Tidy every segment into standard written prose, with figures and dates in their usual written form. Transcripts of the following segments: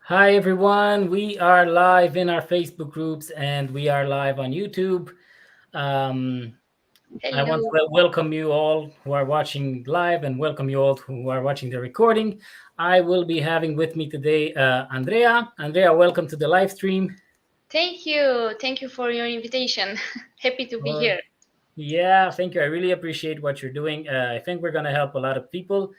Hi, everyone. We are live in our Facebook groups and we are live on YouTube. Um, I want to Hello. welcome you all who are watching live and welcome you all who are watching the recording. I will be having with me today Andrea. Andrea, welcome to the live stream. Thank you. Thank you for your invitation. Happy to be Uh, here. yeah, thank you. I really appreciate what you're doing. I think we're going to help a lot of people.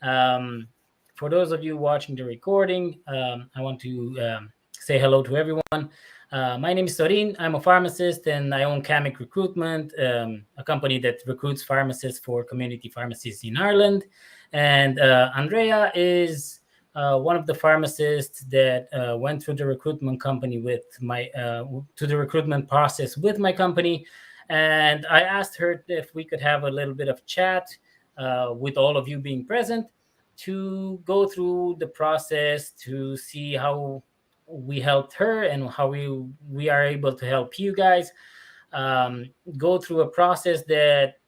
Um, for those of you watching the recording, I want to say hello to everyone. My name is Sorin. I'm a pharmacist and I own Kamiq Recruitment, a company that recruits pharmacists for community pharmacies in Ireland. And Andrea is one of the pharmacists that went through the recruitment company with my to the recruitment process with my company. And I asked her if we could have a little bit of chat with all of you being present to go through the process to see how we helped her and how we are able to help you guys go through a process that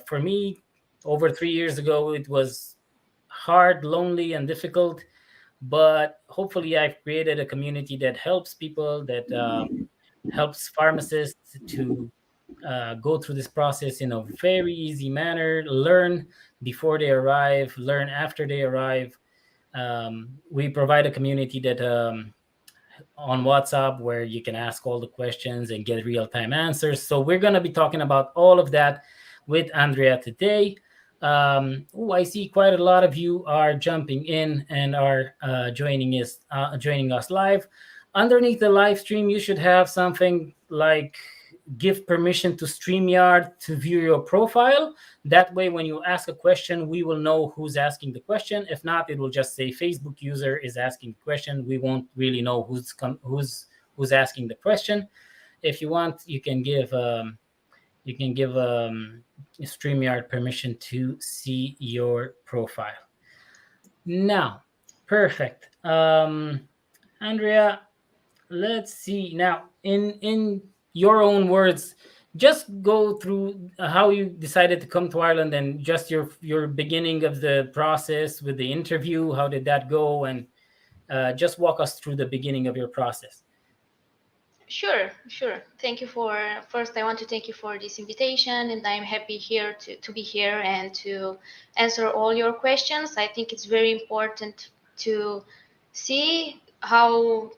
for me over 3 years ago it was hard, lonely, and difficult. But hopefully I've created a community that helps people, that helps pharmacists to go through this process in a very easy manner, learn before they arrive, learn after they arrive. We provide a community that on WhatsApp where you can ask all the questions and get real time answers. So we're going to be talking about all of that with Andrea today. I see quite a lot of you are jumping in and are joining us live. Underneath the live stream, you should have something like give permission to StreamYard to view your profile. That way, when you ask a question, we will know who's asking the question. If not, it will just say Facebook user is asking the question. We won't really know who's asking the question. If you want, you can give StreamYard permission to see your profile. Now, perfect. Andrea, let's see now in your own words, just go through how you decided to come to Ireland and just your beginning of the process with the interview. How did that go? And just walk us through the beginning of your process. Sure. Thank you for first I want to thank you for this invitation, and I'm happy here to be here and to answer all your questions. I think it's very important to see how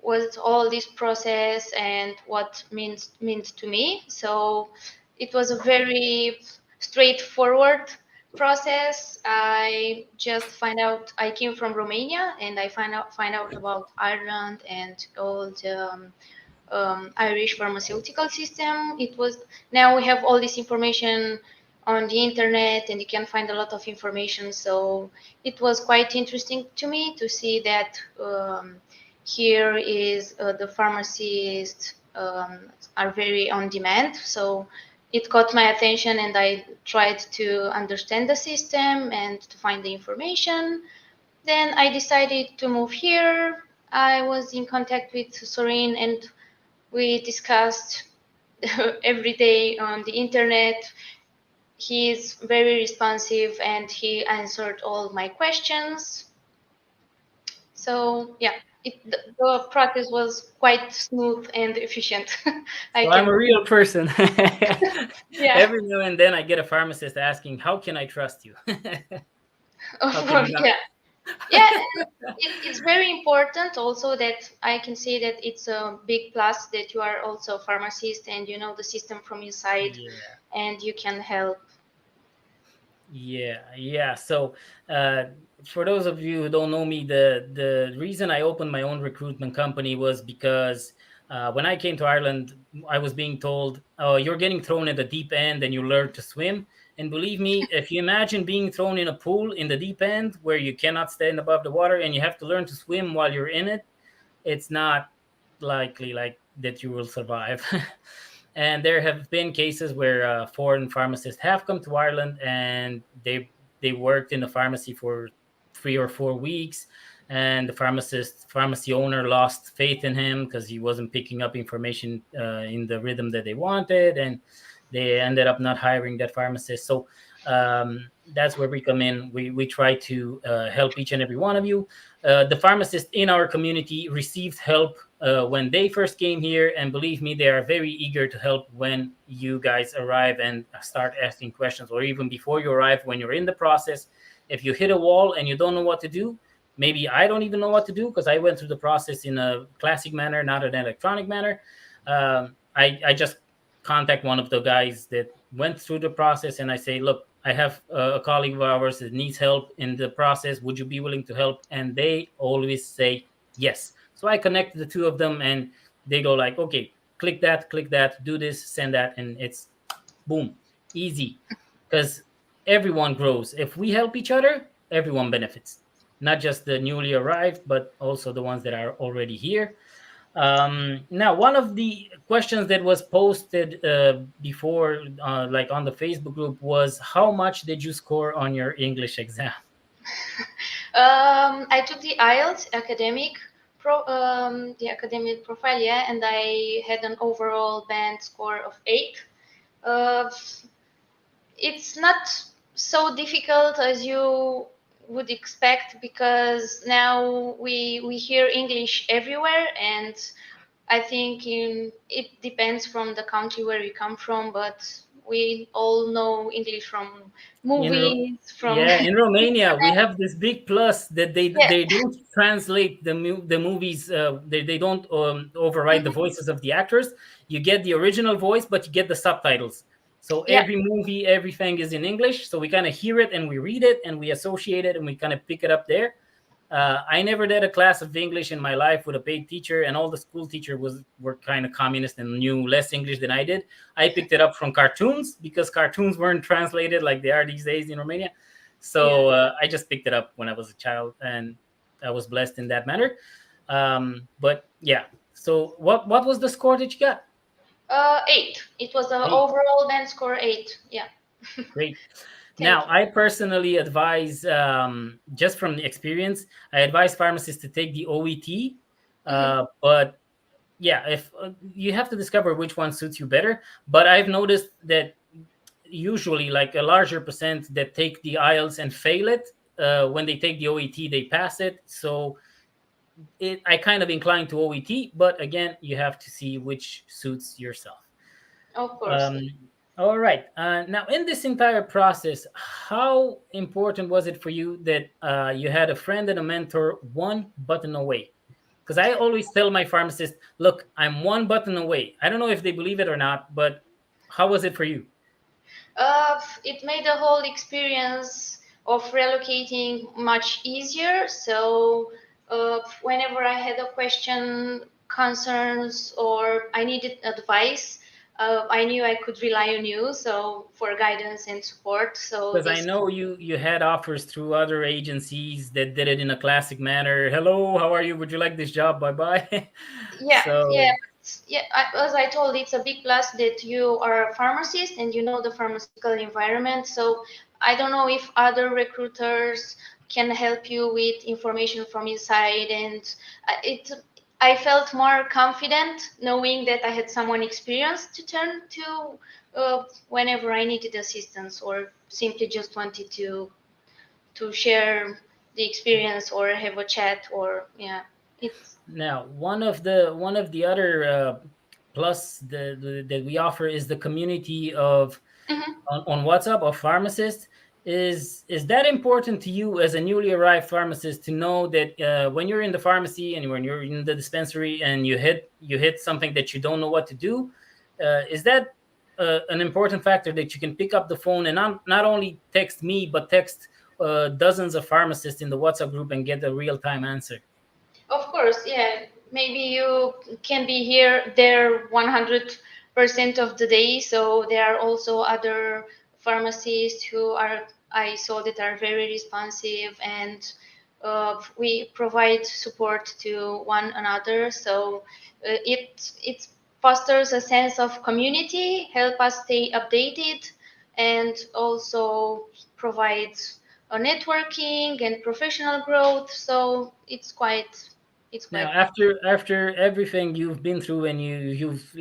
was all this process and what means to me. So it was a very straightforward process. I just find out I came from Romania, and I find out about Ireland and all the Irish pharmaceutical system. It was Now we have all this information on the internet, and you can find a lot of information. So it was quite interesting to me to see that here is the pharmacists are very on demand. So it caught my attention, and I tried to understand the system and to find the information. Then I decided to move here. I was in contact with Sorin, and we discussed every day on the internet. He is very responsive, and he answered all my questions. So yeah, the process was quite smooth and efficient. I So I'm can a real person. Yeah, Every now and then I get a pharmacist asking, how can I trust you? of How can course, you not? yeah. Yeah, and it's very important also that I can say that it's a big plus that you are also a pharmacist and you know the system from inside, Yeah. and you can help. Yeah. So, uh, for those of you who don't know me, the reason I opened my own recruitment company was because when I came to Ireland, I was being told, "Oh, you're getting thrown at the deep end, and you learn to swim." And believe me, if you imagine being thrown in a pool in the deep end where you cannot stand above the water and you have to learn to swim while you're in it, it's not likely like that you will survive. And there have been cases where foreign pharmacists have come to Ireland and they worked in the pharmacy for 3 or 4 weeks, and the pharmacy owner lost faith in him because he wasn't picking up information in the rhythm that they wanted, and they ended up not hiring that pharmacist. So that's where we come in. We try to help each and every one of you. The pharmacists in our community received help when they first came here, and believe me, they are very eager to help when you guys arrive and start asking questions, or even before you arrive, when you're in the process. If you hit a wall and you don't know what to do, maybe I don't even know what to do because I went through the process in a classic manner, not an electronic manner. I just contact one of the guys that went through the process, and I say, look, I have a colleague of ours that needs help in the process. Would you be willing to help? And they always say yes. So I connect the two of them, and they go like, okay, click that, do this, send that, and it's boom, easy. Because everyone grows. If we help each other, everyone benefits. Not just the newly arrived, but also the ones that are already here. Now, one of the questions that was posted before, like on the Facebook group, was how much did you score on your English exam? I took the IELTS the academic profile, yeah, and I had an overall band score of 8. Uh, it's not so difficult as you would expect, because now we hear English everywhere, and I think it depends from the country where we come from, but we all know English from movies, from Yeah, in Romania we have this big plus that yeah. they don't translate the movies. They don't override the Mhm. voices of the actors. You get the original voice, but you get the subtitles. So Yeah, every movie, everything is in English. So we kind of hear it and we read it and we associate it and we kind of pick it up there. I never did a class of English in my life with a paid teacher, and all the school teachers were kind of communist and knew less English than I did. I picked it up from cartoons because cartoons weren't translated like they are these days in Romania. yeah. So I just picked it up when I was a child, and I was blessed in that manner. But yeah, so what was the score that you got? 8. It was the Eight. overall band score 8. Yeah. Great. Thank Now, you. I personally advise, just from the experience, I advise pharmacists to take the OET. Hmm. But yeah, if you have to discover which one suits you better. But I've noticed that usually, like a larger percent that take the IELTS and fail it, when they take the OET, they pass it. So I kind of incline to OET, but again, you have to see which suits yourself. Of course. Um, all right. Now, in this entire process, how important was it for you that you had a friend and a mentor one button away? Because I always tell my pharmacist, look, I'm one button away. I don't know if they believe it or not, but how was it for you? It made the whole experience of relocating much easier. So, whenever I had a question, concerns, or I needed advice, I knew I could rely on you. So, for guidance and support. So Because I this, know you had offers through other agencies that did it in a classic manner. Hello, how are you? Would you like this job? Bye bye. yeah, yeah. So Yeah, as I told, it's a big plus that you are a pharmacist and you know the pharmaceutical environment. So I don't know if other recruiters can help you with information from inside, and it. I felt more confident knowing that I had someone experienced to turn to whenever I needed assistance, or simply just wanted to share the experience or have a chat, or yeah, it's. now, one of the other plus that we offer is the community of Mhm. on WhatsApp of pharmacists. Is that important to you as a newly arrived pharmacist to know that when you're in the pharmacy and when you're in the dispensary and you hit something that you don't know what to do, is that an important factor that you can pick up the phone and not only text me but text dozens of pharmacists in the WhatsApp group and get a real time answer? Of course, yeah. Maybe you can be here there 100% of the day. So there are also other pharmacists who are, I saw, that are very responsive, and we provide support to one another. So it fosters a sense of community, help us stay updated, and also provides a networking and professional growth. So it's quite it's Now, quite. after everything you've been through and you've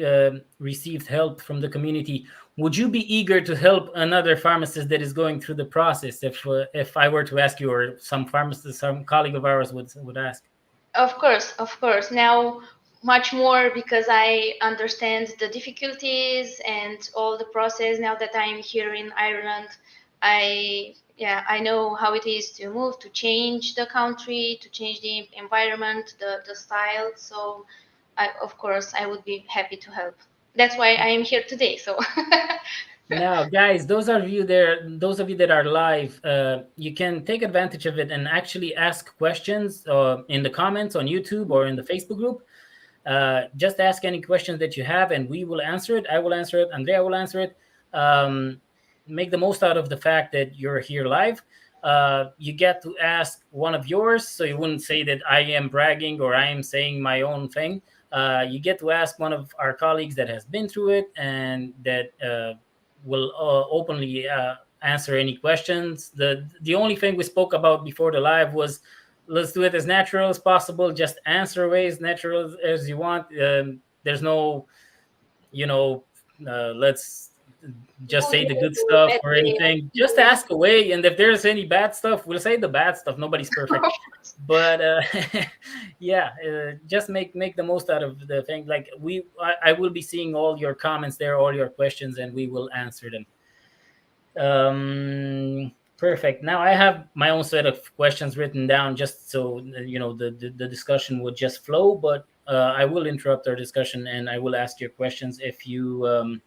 received help from the community, would you be eager to help another pharmacist that is going through the process? If I were to ask you, or some pharmacist, some colleague of ours would ask. Of course, of course. Now, much more because I understand the difficulties and all the process. Now that I'm here in Ireland, I know how it is to move, to change the country, to change the environment, the style. So, of course, I would be happy to help. That's why I am here today. So, Now, guys, those of you that are live, you can take advantage of it and actually ask questions in the comments on YouTube or in the Facebook group. Just ask any questions that you have, and we will answer it. I will answer it. Andreea will answer it. Um, Make the most out of the fact that you're here live. You get to ask one of yours, so you wouldn't say that I am bragging or I am saying my own thing. You get to ask one of our colleagues that has been through it and that will openly answer any questions. The only thing we spoke about before the live was, let's do it as natural as possible. Just answer away as natural as you want. There's no, you know, let's just good say the way good or stuff bad or way of anything. Just doing. ask away, and if there's any bad stuff, we'll say the bad stuff. Nobody's perfect, but yeah, just make the most out of the thing. Like I will be seeing all your comments there, all your questions, and we will answer them. Perfect. Now I have my own set of questions written down, just so the discussion would just flow. But I will interrupt our discussion and I will ask your questions if you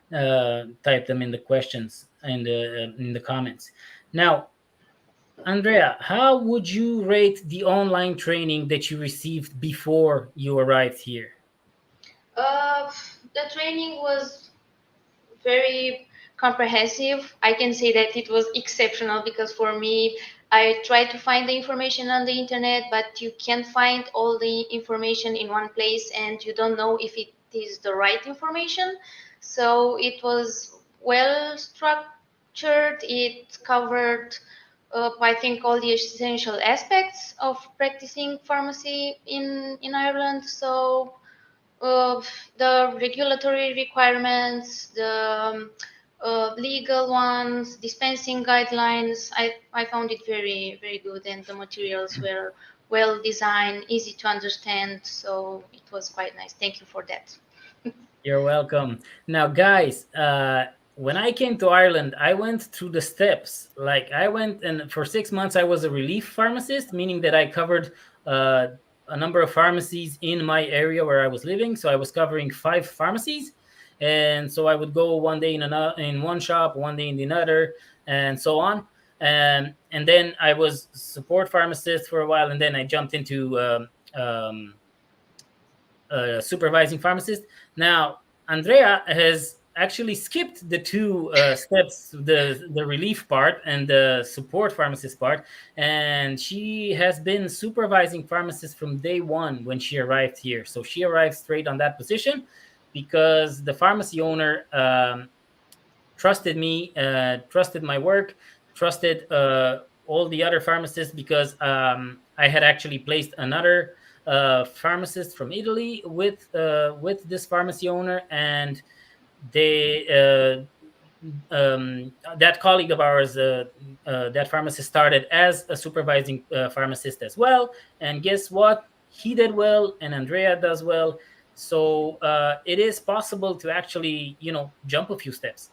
type them in the questions in the comments. Now, Andreea, how would you rate the online training that you received before you arrived here? Uh, the training was very comprehensive. I can say that it was exceptional because for me, I tried to find the information on the internet, but you can't find all the information in one place and you don't know if it is the right information. So it was well structured. It covered, I think, all the essential aspects of practicing pharmacy in Ireland. So of the regulatory requirements, the legal ones, dispensing guidelines. I found it very, very good, and the materials were well designed, easy to understand. So it was quite nice. Thank you for that. You're welcome. Now, guys, when I came to Ireland, I went through the steps. Like, I went and for 6 months, I was a relief pharmacist, meaning that I covered uh, a number of pharmacies in my area where I was living. So I was covering 5 pharmacies. And so I would go one day in one shop, one day in the other, and so on. And then I was support pharmacist for a while, and then I jumped into supervising pharmacist. Now, Andreea has actually skipped the two steps, the relief part and the support pharmacist part, and she has been supervising pharmacist from day one when she arrived here. So she arrived straight on that position because the pharmacy owner trusted me, trusted my work, trusted all the other pharmacists because I had actually placed another pharmacist from Italy with this pharmacy owner, and they that colleague of ours, that pharmacist started as a supervising pharmacist as well. And guess what? He did well, and Andreea does well. So it is possible to actually, jump a few steps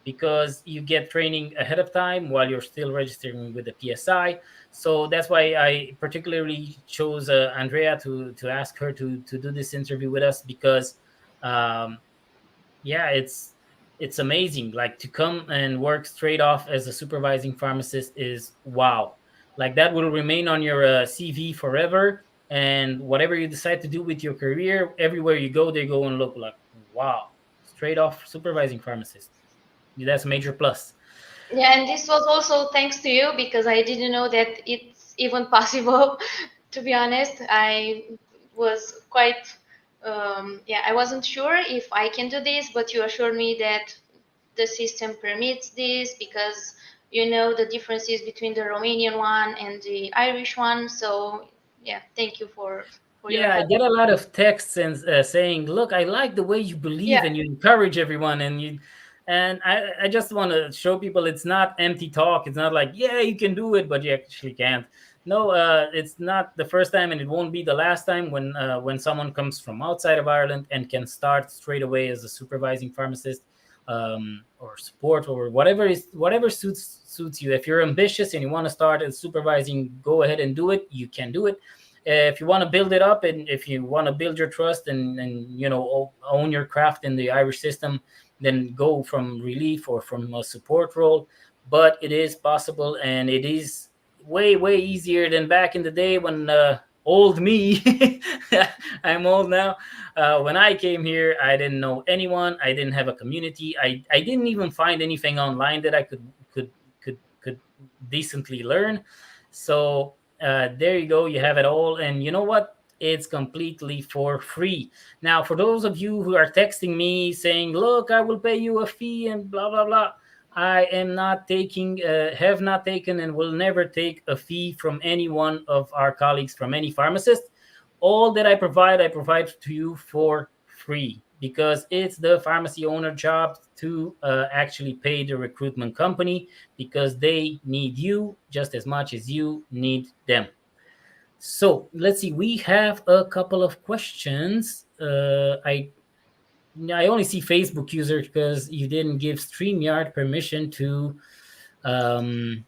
because you get training ahead of time while you're still registering with the PSI. So that's why I particularly chose Andreea to ask her to do this interview with us because um, yeah, it's amazing. Like, to come and work straight off as a supervising pharmacist is wow. Like, that will remain on your CV forever. And whatever you decide to do with your career, everywhere you go, they go and look like, wow, straight off supervising pharmacist. That's a major plus. Yeah, and this was also thanks to you because I didn't know that it's even possible. To be honest, I was quite, yeah, I wasn't sure if I can do this, but you assured me that the system permits this because you know the differences between the Romanian one and the Irish one. So yeah, thank you for your Yeah, I help. get a lot of texts and saying, "Look, I like the way you Yeah, believe and you encourage everyone." And I just want to show people it's not empty talk. It's not like, "Yeah, you can do it," but you actually can't. No, it's not the first time, and it won't be the last time when someone comes from outside of Ireland and can start straight away as a supervising pharmacist, or support, or whatever suits you. If you're ambitious and you want to start as supervising, go ahead and do it. You can do it. If you want to build it up, and if you want to build your trust and own your craft in the Irish system, then go from relief or from a support role. But it is possible, and it is way easier than back in the day when old me I'm old now. When I came here, I didn't know anyone. I didn't have a community. I didn't even find anything online that I could decently learn. So there you go. You have it all. And you know what? It's completely for free. Now, for those of you who are texting me saying, look, I will pay you a fee and blah, blah, blah. I am not taking, have not taken, and will never take a fee from any one of our colleagues, from any pharmacist. All that I provide to you for free, because it's the pharmacy owner job to actually pay the recruitment company, because they need you just as much as you need them. So let's see. We have a couple of questions. I only see Facebook user because you didn't give StreamYard permission um,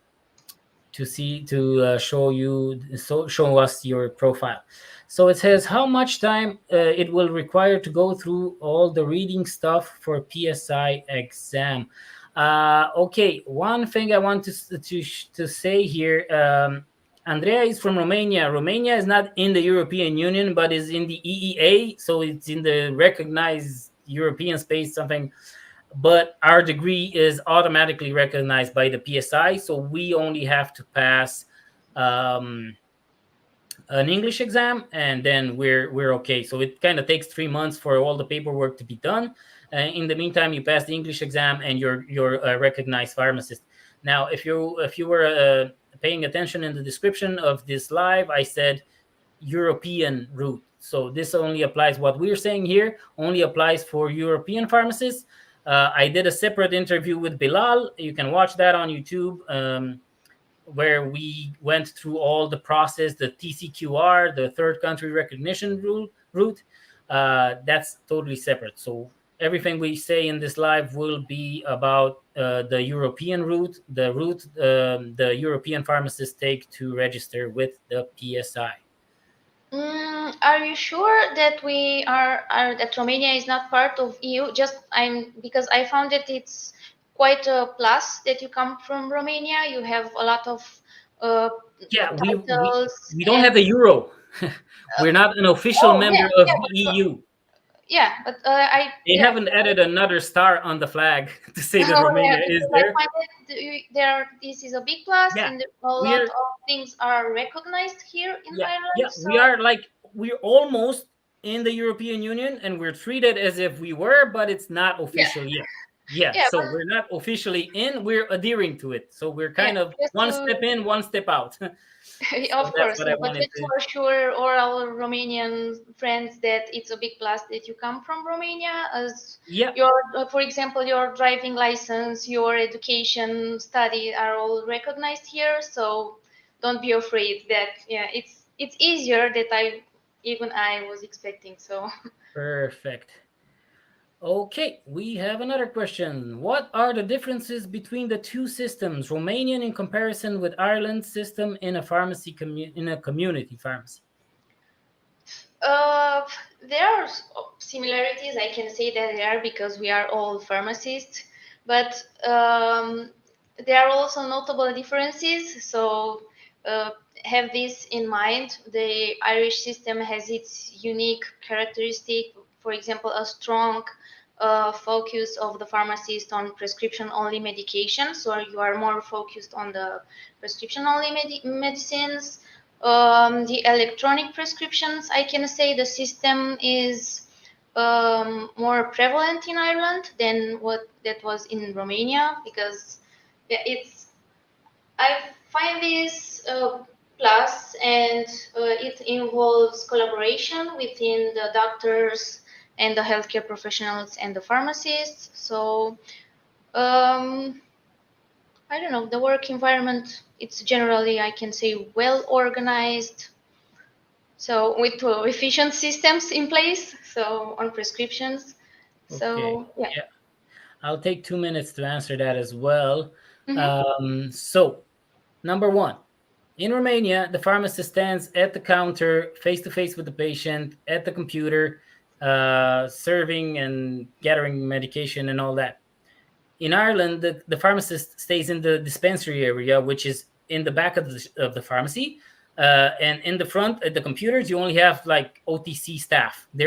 to show us your profile. So it says how much time it will require to go through all the reading stuff for PSI exam. Okay, one thing I want to say here. Andreea is from Romania. Romania is not in the European Union, but is in the EEA, so it's in the recognized European space, something. But our degree is automatically recognized by the PSI, so we only have to pass um, an English exam, and then we're okay. So it kind of takes 3 months for all the paperwork to be done. In the meantime, you pass the English exam, and you're a recognized pharmacist. Now, if you were paying attention in the description of this live, I said European route. So this only applies, what we're saying here only applies for European pharmacists. I did a separate interview with Bilal. You can watch that on YouTube, where we went through all the process, the TCQR, the third country recognition route. That's totally separate. So everything we say in this live will be about the European route, the route the European pharmacists take to register with the PSI. Are you sure that that Romania is not part of EU? Just I'm because I found that it's quite a plus that you come from Romania. You have a lot of uh, Yeah, titles we don't and have the euro. We're not an official oh member yeah, of yeah, the EU. but I They yeah. haven't added another star on the flag to say that Oh yeah, Romania is because I there. find that this is a big plus, Yeah, and a lot we're of things are recognized here in Ireland. So we're almost in the European Unian, and we're treated as if we were, but it's not yeah, official yet. Yeah, yeah, so but we're not officially in, we're adhering to it. So we're yeah, kind of just one to step in, one step out. So of that's course, what yeah, I but wanted just to to. assure all our Romanian friends that it's a big plus that you come from Romania, as Yeah, your, for example, your driving license, your education, study are all recognized here. So don't be afraid that yeah, it's easier that I was expecting. So perfect. Okay, we have another question. What are the differences between the two systems, Romanian in comparison with Ireland's system in a in a community pharmacy? Uh, there are similarities. I can say that there are because we are all pharmacists, but there are also notable differences. So uh, have this in mind. The Irish system has its unique characteristic. For example, a strong focus of the pharmacist on prescription-only medication. So you are more focused on the prescription-only medicines. The electronic prescriptions, I can say the system is more prevalent in Ireland than what that was in Romania because yeah, it's I find this plus, and it involves collaboration within the doctors and the healthcare professionals and the pharmacists. So um, I don't know, the work environment, it's generally, I can say, well organized. So with efficient systems in place, so on prescriptions. Okay. So yeah. Yeah. I'll take 2 minutes to answer that as well. Mm-hmm. So, number one, in Romania, the pharmacist stands at the counter, face to face with the patient, at the computer, serving and gathering medication and all that. In Ireland, the pharmacist stays in the dispensary area, which is in the back of the pharmacy. And in the front at the computers, you only have like OTC staff. They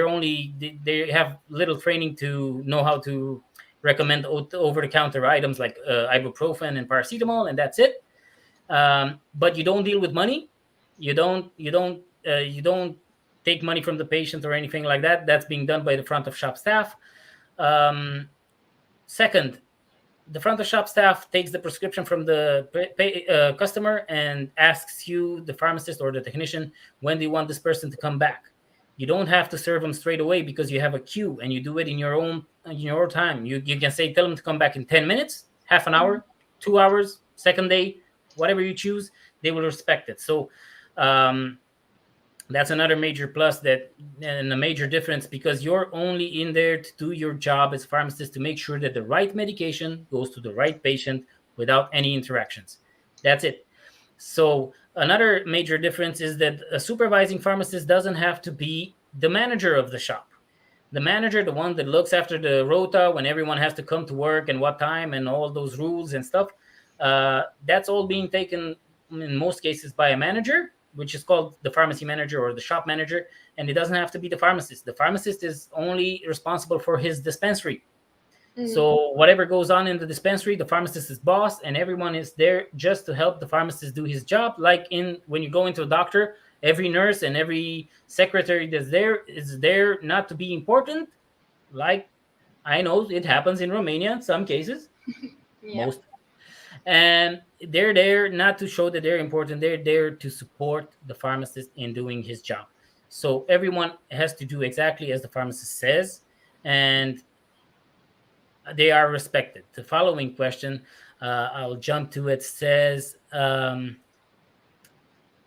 have little training to know how to recommend over the counter items like ibuprofen and paracetamol, and that's it. But you don't deal with money. You don't take money from the patient or anything like that. That's being done by the front of shop staff. Um, Second, the front of shop staff takes the prescription from the customer and asks you, the pharmacist or the technician, when do you want this person to come back. You don't have to serve them straight away because you have a queue and you do it in your time. You can say, tell them to come back in 10 minutes, half an hour, 2 hours, second day, whatever you choose, they will respect it. So um, that's another major plus, that and a major difference, because you're only in there to do your job as a pharmacist, to make sure that the right medication goes to the right patient without any interactions. That's it. So another major difference is that a supervising pharmacist doesn't have to be the manager of the shop. The manager, the one that looks after the rota when everyone has to come to work and what time and all those rules and stuff, that's all being taken in most cases by a manager, which is called the pharmacy manager or the shop manager. And it doesn't have to be the pharmacist. The pharmacist is only responsible for his dispensary. Mm. So whatever goes on in the dispensary, the pharmacist is boss, and everyone is there just to help the pharmacist do his job. Like in when you go into a doctor, every nurse and every secretary that's there is there not to be important. Like I know it happens in Romania in some cases, Yeah. most, and they're there not to show that they're important. They're there to support the pharmacist in doing his job. So everyone has to do exactly as the pharmacist says, and they are respected. The following question, I'll jump to it, says,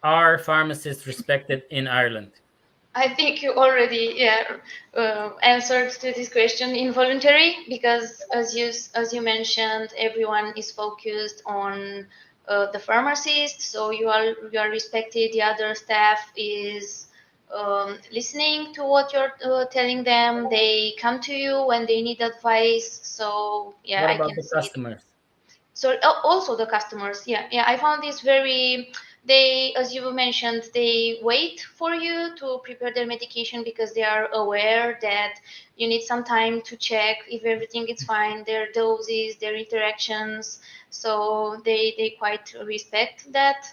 are pharmacists respected in Ireland? I think you already, yeah, answered to this question, involuntary, because as you mentioned, everyone is focused on the pharmacist, so you are respected. The other staff is listening to what you're telling them. They come to you when they need advice. So yeah, What I about can the say. customers? So also the customers, yeah, I found this very, they, as you mentioned, they wait for you to prepare their medication because they are aware that you need some time to check if everything is fine, their doses, their interactions. So they quite respect that.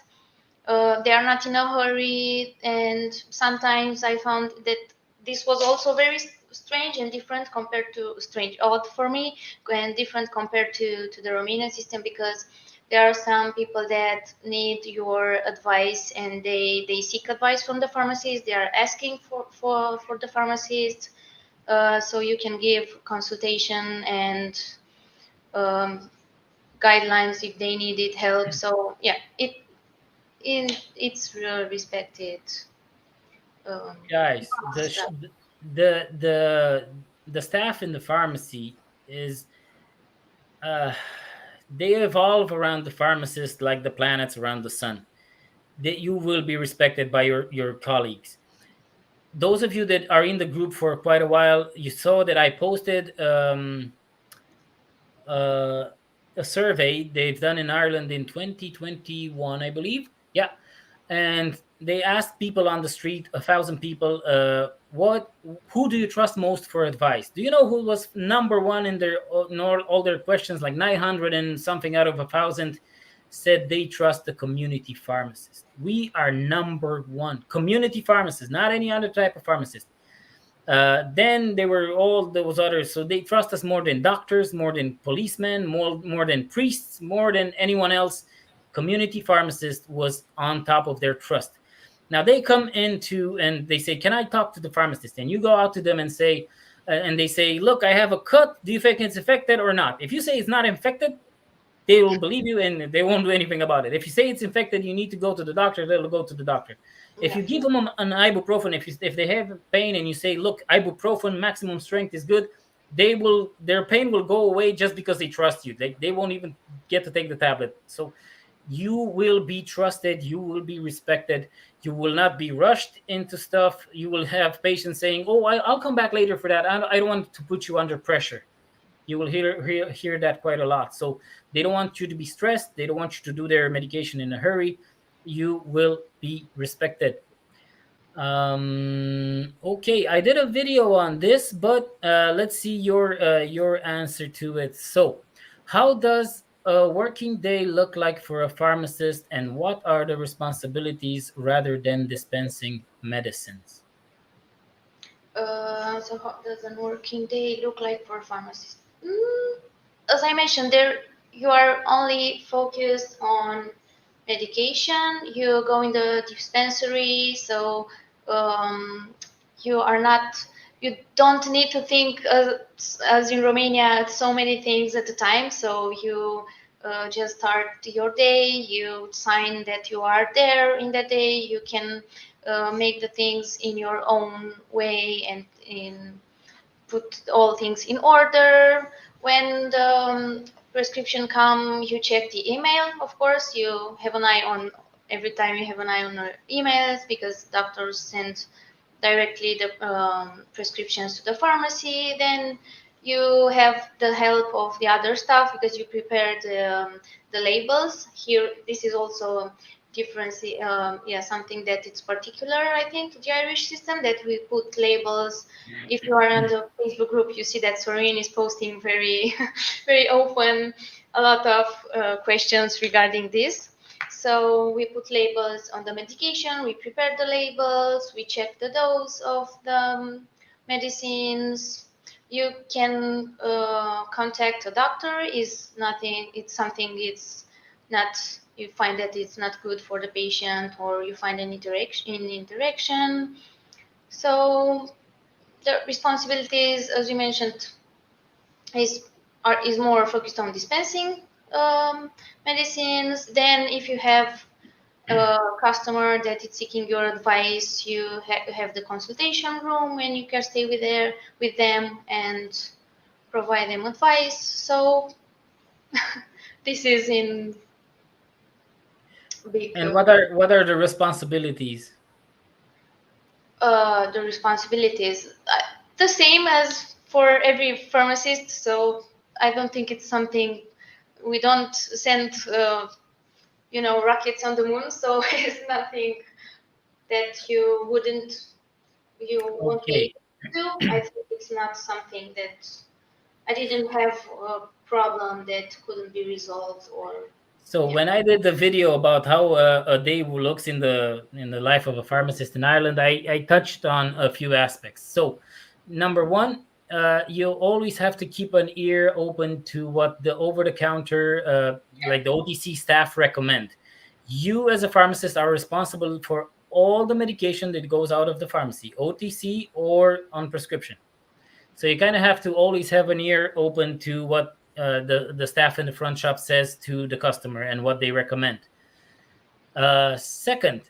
They are not in a hurry, and sometimes I found that this was also very strange and different compared to strange, odd for me, and different compared to the Romanian system, because there are some people that need your advice and they seek advice from the pharmacist. They are asking for the pharmacist, so you can give consultation and um, guidelines if they needed help. So yeah, it's respected um, Guys, stuff. the staff in the pharmacy is uh, they evolve around the pharmacist like the planets around the sun. That you will be respected by your colleagues. Those of you that are in the group for quite a while, you saw that I posted uh, a survey they've done in Ireland in 2021, I believe. Yeah, and they asked people on the street, 1,000 people, what who do you trust most for advice? Do you know who was number one in all their questions? Like 900 and something out of 1,000 said they trust the community pharmacist. We are number one, community pharmacist, not any other type of pharmacist. Then there were all those others. So they trust us more than doctors, more than policemen, more than priests, more than anyone else. community pharmacist was on top of their trust. Now they come into and they say, "Can I talk to the pharmacist?" And you go out to them and say, and they say, "Look, I have a cut. Do you think it's infected or not?" If you say it's not infected, they will believe you and they won't do anything about it. If you say it's infected, you need to go to the doctor, they'll go to the doctor. If Yeah. you give them an ibuprofen, if they have pain and you say, "Look, ibuprofen maximum strength is good," their pain will go away just because they trust you. They won't even get to take the tablet. So you will be trusted, you will be respected, you will not be rushed into stuff. You will have patients saying, "Oh, I'll come back later for that. I don't want to put you under pressure." You will hear that quite a lot. So they don't want you to be stressed, they don't want you to do their medication in a hurry. You will be respected. Okay, I did a video on this, but let's see your answer to it. So how does a working day look like for a pharmacist, and what are the responsibilities rather than dispensing medicines? So how does a working day look like for pharmacists? As I mentioned, there you are only focused on medication. You go in the dispensary, so um, you are not. You don't need to think as in Romania so many things at a time. So you just start your day. You sign that you are there in the day. You can make the things in your own way and in put all things in order. When the prescription come, you check the email. Of course, you have an eye on every time you have an eye on your emails because doctors send directly the prescriptions to the pharmacy. Then you have the help of the other staff because you prepare the labels. Here, this is also difference. Yeah, something that it's particular, I think, to the Irish system that we put labels. If you are on the Facebook group, you see that Sorin is posting very, very often a lot of questions regarding this. So we put labels on the medication, we prepare the labels, we check the dose of the medicines. You can contact a doctor. Is nothing. It's something. It's not. You find that it's not good for the patient, or you find an interaction. So the responsibilities, as you mentioned, is is more focused on dispensing medicines. Then, if you have a customer that is seeking your advice, you have the consultation room, and you can stay with them and provide them advice. So this is in big And what are the responsibilities? the responsibilities the same as for every pharmacist. So I don't think it's something we don't send rockets on the moon. So it's nothing that you won't be Okay. able to do. I think it's not something that I didn't have a problem that couldn't be resolved or So yeah. when I did the video about how a day looks in the life of a pharmacist in Ireland, I touched on a few aspects. So number one, you always have to keep an ear open to what the over-the-counter, like the OTC staff recommend. You as a pharmacist are responsible for all the medication that goes out of the pharmacy, OTC or on prescription. So you kind of have to always have an ear open to what the staff in the front shop says to the customer and what they recommend. Second,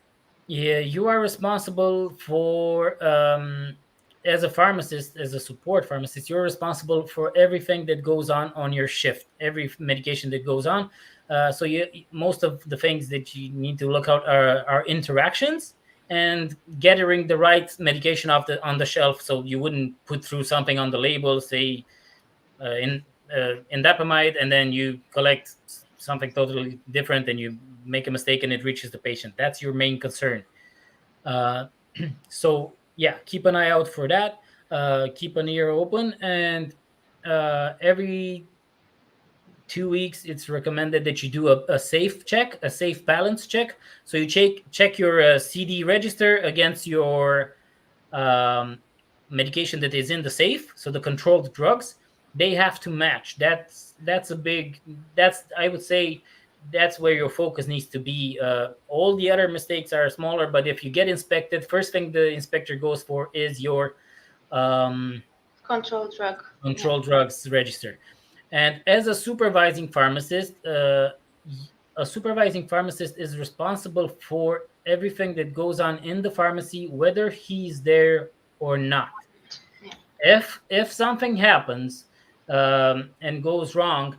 yeah, you are responsible for as a pharmacist, as a support pharmacist, you're responsible for everything that goes on your shift, every medication that goes on. So most of the things that you need to look out are interactions and gathering the right medication off on the shelf, so you wouldn't put through something on the label, say in indapamide, and then you collect something totally different and you make a mistake and it reaches the patient. That's your main concern. uh, so yeah, keep an eye out for that. Keep an ear open, and every 2 weeks it's recommended that you do a safe check, a safe balance check. So you check your CD register against your um, medication that is in the safe. So the controlled drugs, they have to match. That's a big, that's, I would say, that's where your focus needs to be. All the other mistakes are smaller, but if you get inspected, first thing the inspector goes for is your um, Control drug. Yeah. controlled drugs register. And as a supervising pharmacist, a supervising pharmacist is responsible for everything that goes on in the pharmacy, whether he's there or not. Yeah. If something happens and goes wrong,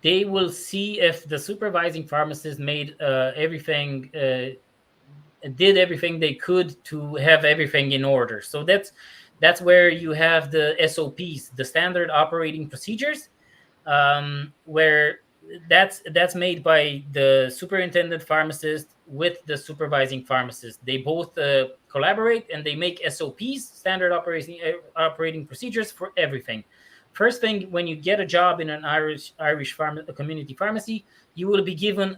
they will see if the supervising pharmacist made everything did everything they could to have everything in order. So that's where you have the SOPs, the standard operating procedures, where that's made by the superintendent pharmacist with the supervising pharmacist. They both collaborate and they make SOPs, standard operating procedures for everything. First thing, when you get a job in an Irish community pharmacy, you will be given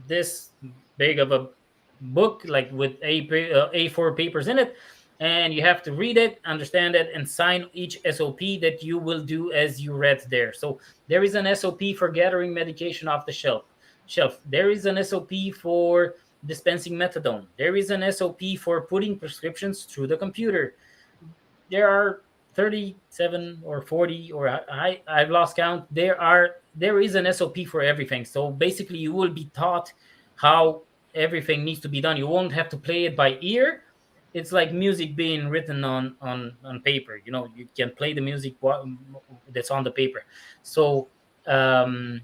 this big of a book, like with A4 papers in it, and you have to read it, understand it, and sign each SOP that you will do as you read there. So there is an SOP for gathering medication off the shelf. There is an SOP for dispensing methadone. There is an SOP for putting prescriptions through the computer. There are 37 or 40, or I've lost count. There is an SOP for everything. So basically you will be taught how everything needs to be done. You won't have to play it by ear. It's like music being written on paper. You know, you can play the music that's on the paper. So um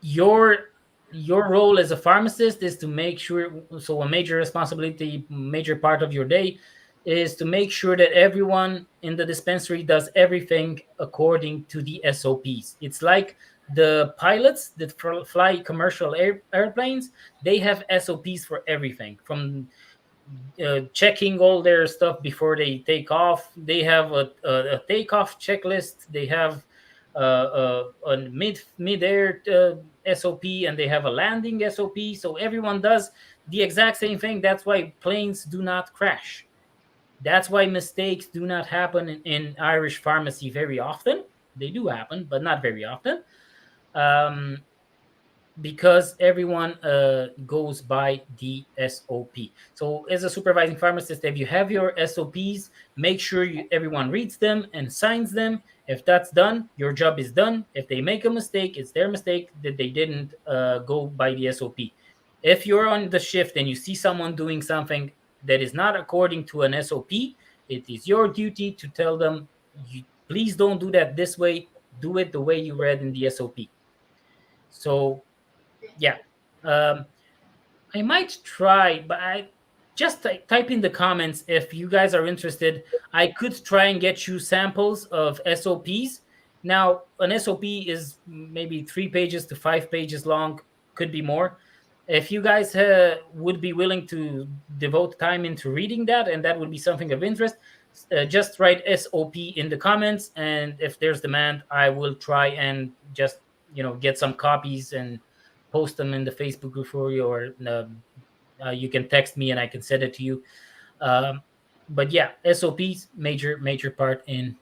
your your role as a pharmacist is to make sure, so a major responsibility, major part of your day is to make sure that everyone in the dispensary does everything according to the SOPs. It's like the pilots that fly commercial airplanes, they have SOPs for everything, from checking all their stuff before they take off. They have a takeoff checklist. They have a mid-air SOP, and they have a landing SOP. So everyone does the exact same thing. That's why planes do not crash. That's why mistakes do not happen in Irish pharmacy very often. They do happen, but not very often. Um, because everyone goes by the SOP. So, as a supervising pharmacist, if you have your SOPs, make sure everyone reads them and signs them. If that's done, your job is done. If they make a mistake, it's their mistake that they didn't go by the SOP. If you're on the shift and you see someone doing something that is not according to an SOP, it is your duty to tell them, please don't do that this way. Do it the way you read in the SOP. So, yeah. Um, I might try, but I just type in the comments if you guys are interested. I could try and get you samples of SOPs. Now, an SOP is maybe 3 pages to 5 pages long, could be more. If you guys would be willing to devote time into reading that, and that would be something of interest, just write SOP in the comments. And if there's demand, I will try and just get some copies and post them in the Facebook group for you, or you can text me and I can send it to you. But yeah, SOPs major part in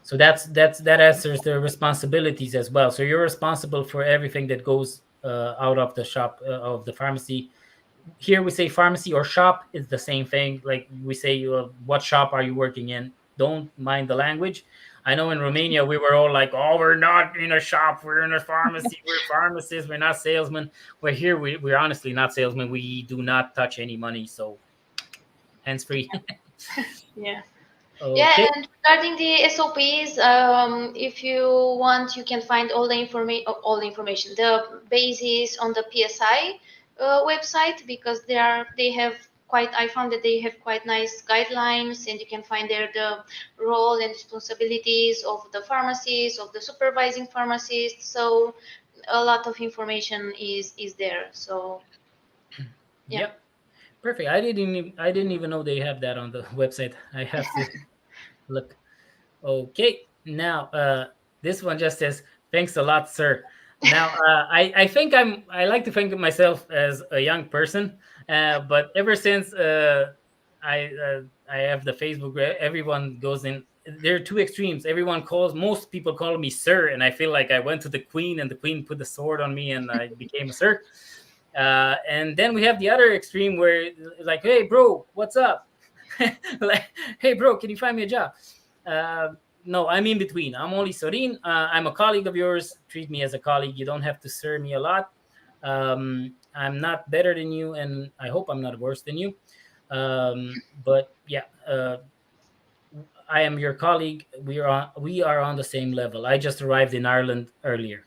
so that answers the responsibilities as well. So you're responsible for everything that goes out of the shop of the pharmacy. Here we say pharmacy or shop, it's the same thing. Like we say, what shop are you working in? Don't mind the language. I know in Romania we were all like, oh, we're not in a shop, we're in a pharmacy, we're pharmacists, we're not salesmen. We're here, we're honestly not salesmen. We do not touch any money, so hands free. Yeah. Yeah, Okay. and regarding the SOPs, if you want, you can find all the information, the basis on the PSI website, because they have quite. I found that they have quite nice guidelines, and you can find there the role and responsibilities of the pharmacies, of the supervising pharmacists. So a lot of information is there. So yeah. Yep. Perfect. I didn't even know they have that on the website. I have to look. Okay, now this one just says, "Thanks a lot, sir." Now, I think I like to think of myself as a young person, but ever since I have the Facebook, everyone goes in there are two extremes. Most people call me sir, and I feel like I went to the queen and the queen put the sword on me and I became a sir. And then we have the other extreme where like, hey bro, what's up? Like, hey bro, can you find me a job? uh, no, I'm in between. I'm only Sorin. I'm a colleague of yours. Treat me as a colleague. You don't have to sir me a lot. I'm not better than you, and I hope I'm not worse than you. But yeah, I am your colleague. We are on the same level. I just arrived in Ireland earlier.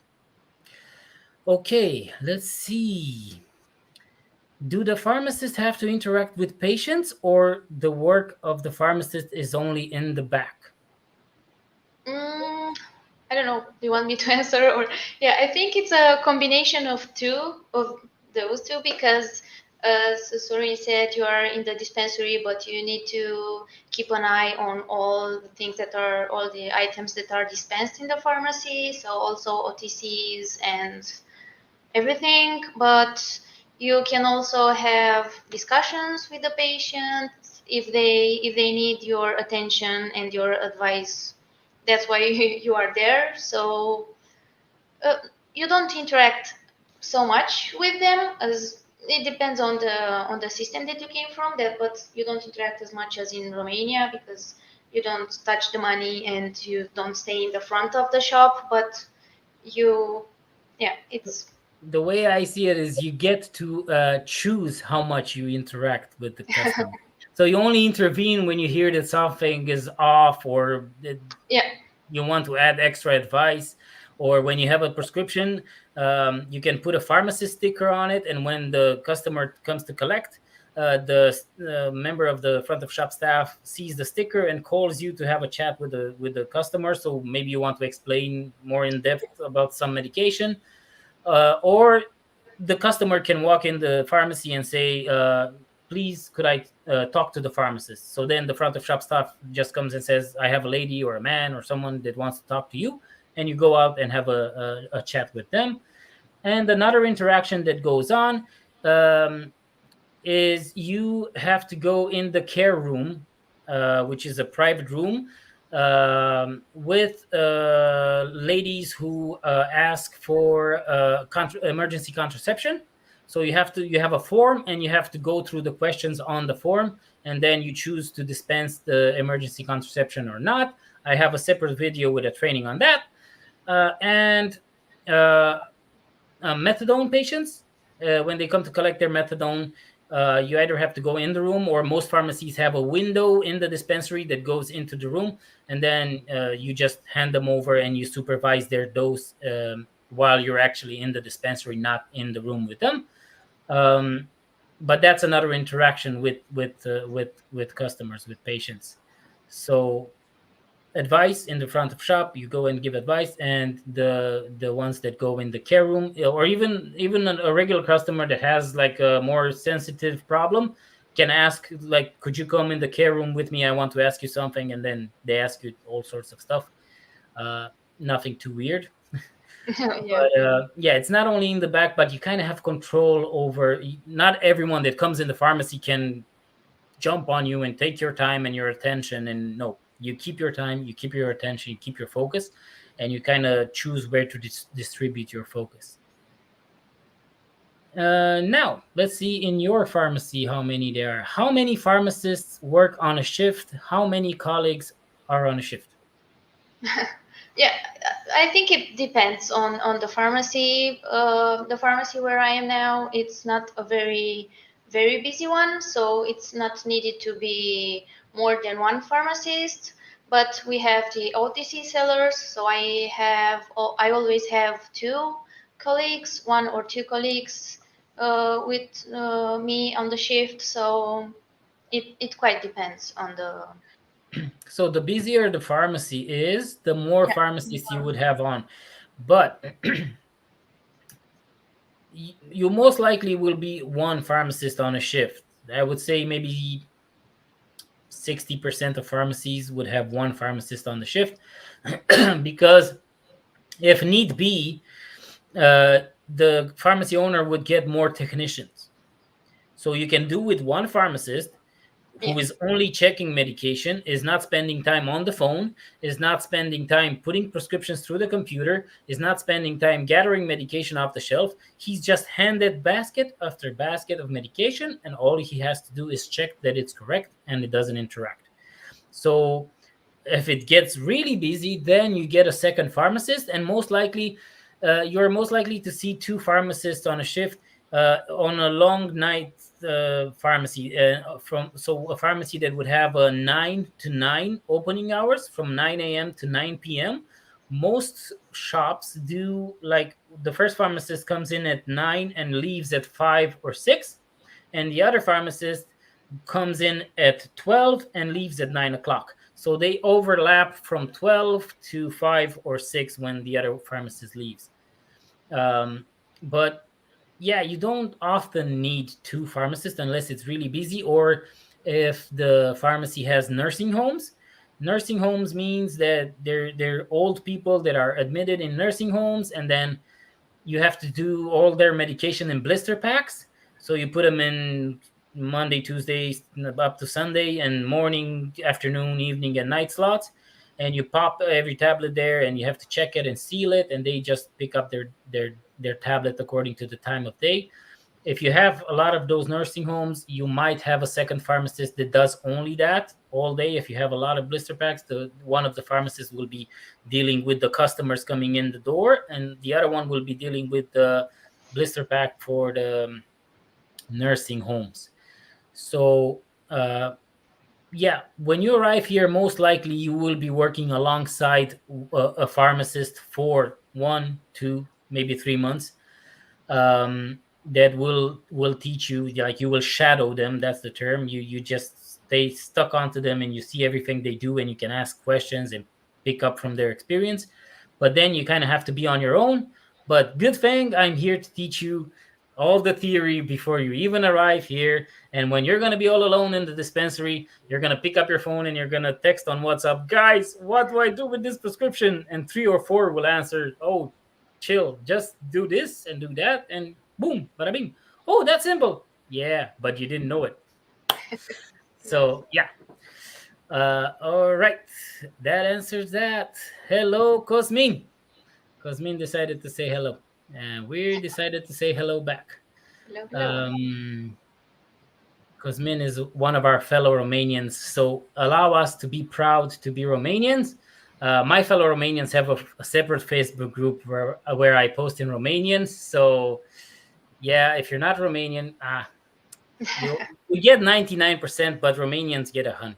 Okay, let's see. Do the pharmacists have to interact with patients, or the work of the pharmacist is only in the back? Mm, I don't know. Do you want me to answer or yeah? I think it's a combination of those two because as Sorin said, you are in the dispensary, but you need to keep an eye on all the items that are dispensed in the pharmacy. So also OTCs and everything, but you can also have discussions with the patient if they need your attention and your advice. That's why you are there. So uh, you don't interact so much with them as it depends on the system that you came from. That, but you don't interact as much as in Romania because you don't touch the money and you don't stay in the front of the shop. But you, yeah, it's The way I see it is you get to choose how much you interact with the customer. So you only intervene when you hear that something is off, or that yeah. you want to add extra advice, or when you have a prescription, you can put a pharmacist sticker on it, and when the customer comes to collect, the member of the front of shop staff sees the sticker and calls you to have a chat with the customer. So maybe you want to explain more in depth about some medication, or the customer can walk in the pharmacy and say, please, could I talk to the pharmacist? So then the front of shop staff just comes and says, I have a lady or a man or someone that wants to talk to you. And you go out and have a chat with them. And another interaction that goes on, is you have to go in the care room, which is a private room, with ladies who ask for emergency contraception. So you have a form, and you have to go through the questions on the form, and then you choose to dispense the emergency contraception or not. I have a separate video with a training on that. And uh, methadone patients, when they come to collect their methadone, you either have to go in the room, or most pharmacies have a window in the dispensary that goes into the room, and then you just hand them over and you supervise their dose, while you're actually in the dispensary, not in the room with them. Um, but that's another interaction with customers, with patients. So advice in the front of shop, you go and give advice, and the ones that go in the care room, or even a regular customer that has like a more sensitive problem, can ask, like, could you come in the care room with me, I want to ask you something, and then they ask you all sorts of stuff. uh Nothing too weird. Yeah. But yeah, it's not only in the back, but you kind of have control over. Not everyone that comes in the pharmacy can jump on you and take your time and your attention. And no, you keep your time, you keep your attention, you keep your focus, and you kind of choose where to distribute your focus. Now let's see, in your pharmacy, how many there are. How many pharmacists work on a shift? How many colleagues are on a shift? Yeah, I think it depends on the pharmacy. The pharmacy where I am now, it's not a very busy one, so it's not needed to be more than one pharmacist. But we have the OTC sellers, so I always have two colleagues, one or two colleagues with me on the shift. So it quite depends on the So the busier the pharmacy is, the more yeah. pharmacists you would have on. But you most likely will be one pharmacist on a shift. I would say maybe 60% of pharmacies would have one pharmacist on the shift, because if need be, the pharmacy owner would get more technicians. So you can do with one pharmacist who is only checking medication, is not spending time on the phone, is not spending time putting prescriptions through the computer, is not spending time gathering medication off the shelf. He's just handed basket after basket of medication, and all he has to do is check that it's correct and it doesn't interact. So if it gets really busy, then you get a second pharmacist, and you're most likely to see two pharmacists on a shift on a long night pharmacy. From a pharmacy that would have a 9 to 9 opening hours, from 9 a.m. to 9 p.m. Most shops do, like, the first pharmacist comes in at 9 and leaves at 5 or 6, and the other pharmacist comes in at 12 and leaves at 9 o'clock. So they overlap from 12 to 5 or 6 when the other pharmacist leaves. But yeah, you don't often need two pharmacists unless it's really busy, or if the pharmacy has nursing homes. Nursing homes means that they're old people that are admitted in nursing homes, and then you have to do all their medication in blister packs. So you put them in Monday, Tuesday, up to Sunday, and morning, afternoon, evening, and night slots. And you pop every tablet there, and you have to check it and seal it, and they just pick up their tablet according to the time of day. If you have a lot of those nursing homes, you might have a second pharmacist that does only that all day. If you have a lot of blister packs, one of the pharmacists will be dealing with the customers coming in the door, and the other one will be dealing with the blister pack for the nursing homes. So yeah, when you arrive here, most likely you will be working alongside a pharmacist for 1, 2, maybe 3 months. That will teach you, like, you will shadow them. That's the term. You just stay stuck onto them, and you see everything they do, and you can ask questions and pick up from their experience. But then you kind of have to be on your own. But good thing I'm here to teach you all the theory before you even arrive here. And when you're going to be all alone in the dispensary, you're going to pick up your phone and you're going to text on WhatsApp, guys, what do I do with this prescription? And 3 or 4 will answer, oh, chill, just do this and do that, and boom, bada bing. Oh, that's simple. Yeah, but you didn't know it. So yeah. All right, that answers that. Hello, Cosmin. Cosmin decided to say hello, and we decided to say hello back. Hello, hello. Cosmin is one of our fellow Romanians, so allow us to be proud to be Romanians. My fellow Romanians have a separate Facebook group where I post in Romanian. So yeah, if you're not Romanian, we get 99%, but Romanians get 100.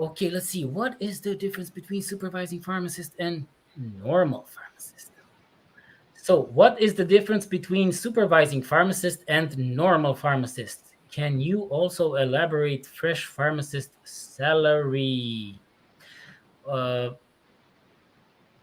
Okay, let's see. What is the difference between supervising pharmacist and normal pharmacist? So, what is the difference between supervising pharmacist and normal pharmacist? Can you also elaborate fresh pharmacist salary?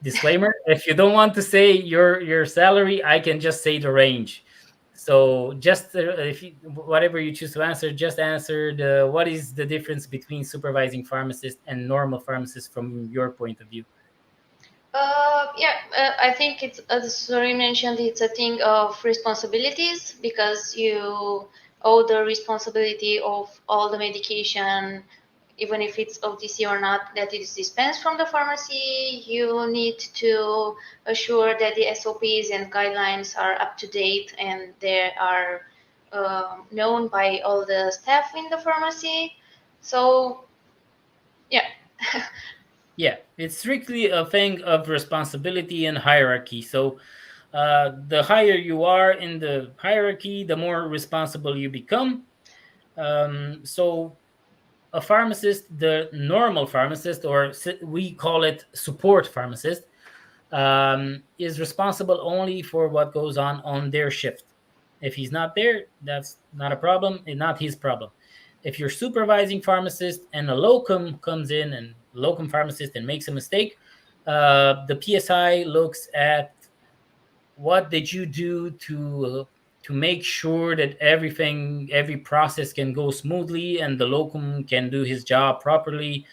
Disclaimer: if you don't want to say your salary, I can just say the range. So just if you, whatever you choose to answer, just answer what is the difference between supervising pharmacist and normal pharmacist from your point of view. I think it's, as Sorin mentioned, it's a thing of responsibilities, because you owe the responsibility of all the medication, even if it's OTC or not, that it is dispensed from the pharmacy. You need to assure that the SOPs and guidelines are up to date and they are known by all the staff in the pharmacy. So, yeah. Yeah, it's strictly a thing of responsibility and hierarchy. So the higher you are in the hierarchy, the more responsible you become. So a pharmacist, the normal pharmacist, or we call it support pharmacist, is responsible only for what goes on their shift. If he's not there, that's not a problem. It's not his problem. If you're supervising pharmacist and a locum comes in and locum pharmacist and makes a mistake, the PSI looks at what did you do to make sure that every process can go smoothly and the locum can do his job properly,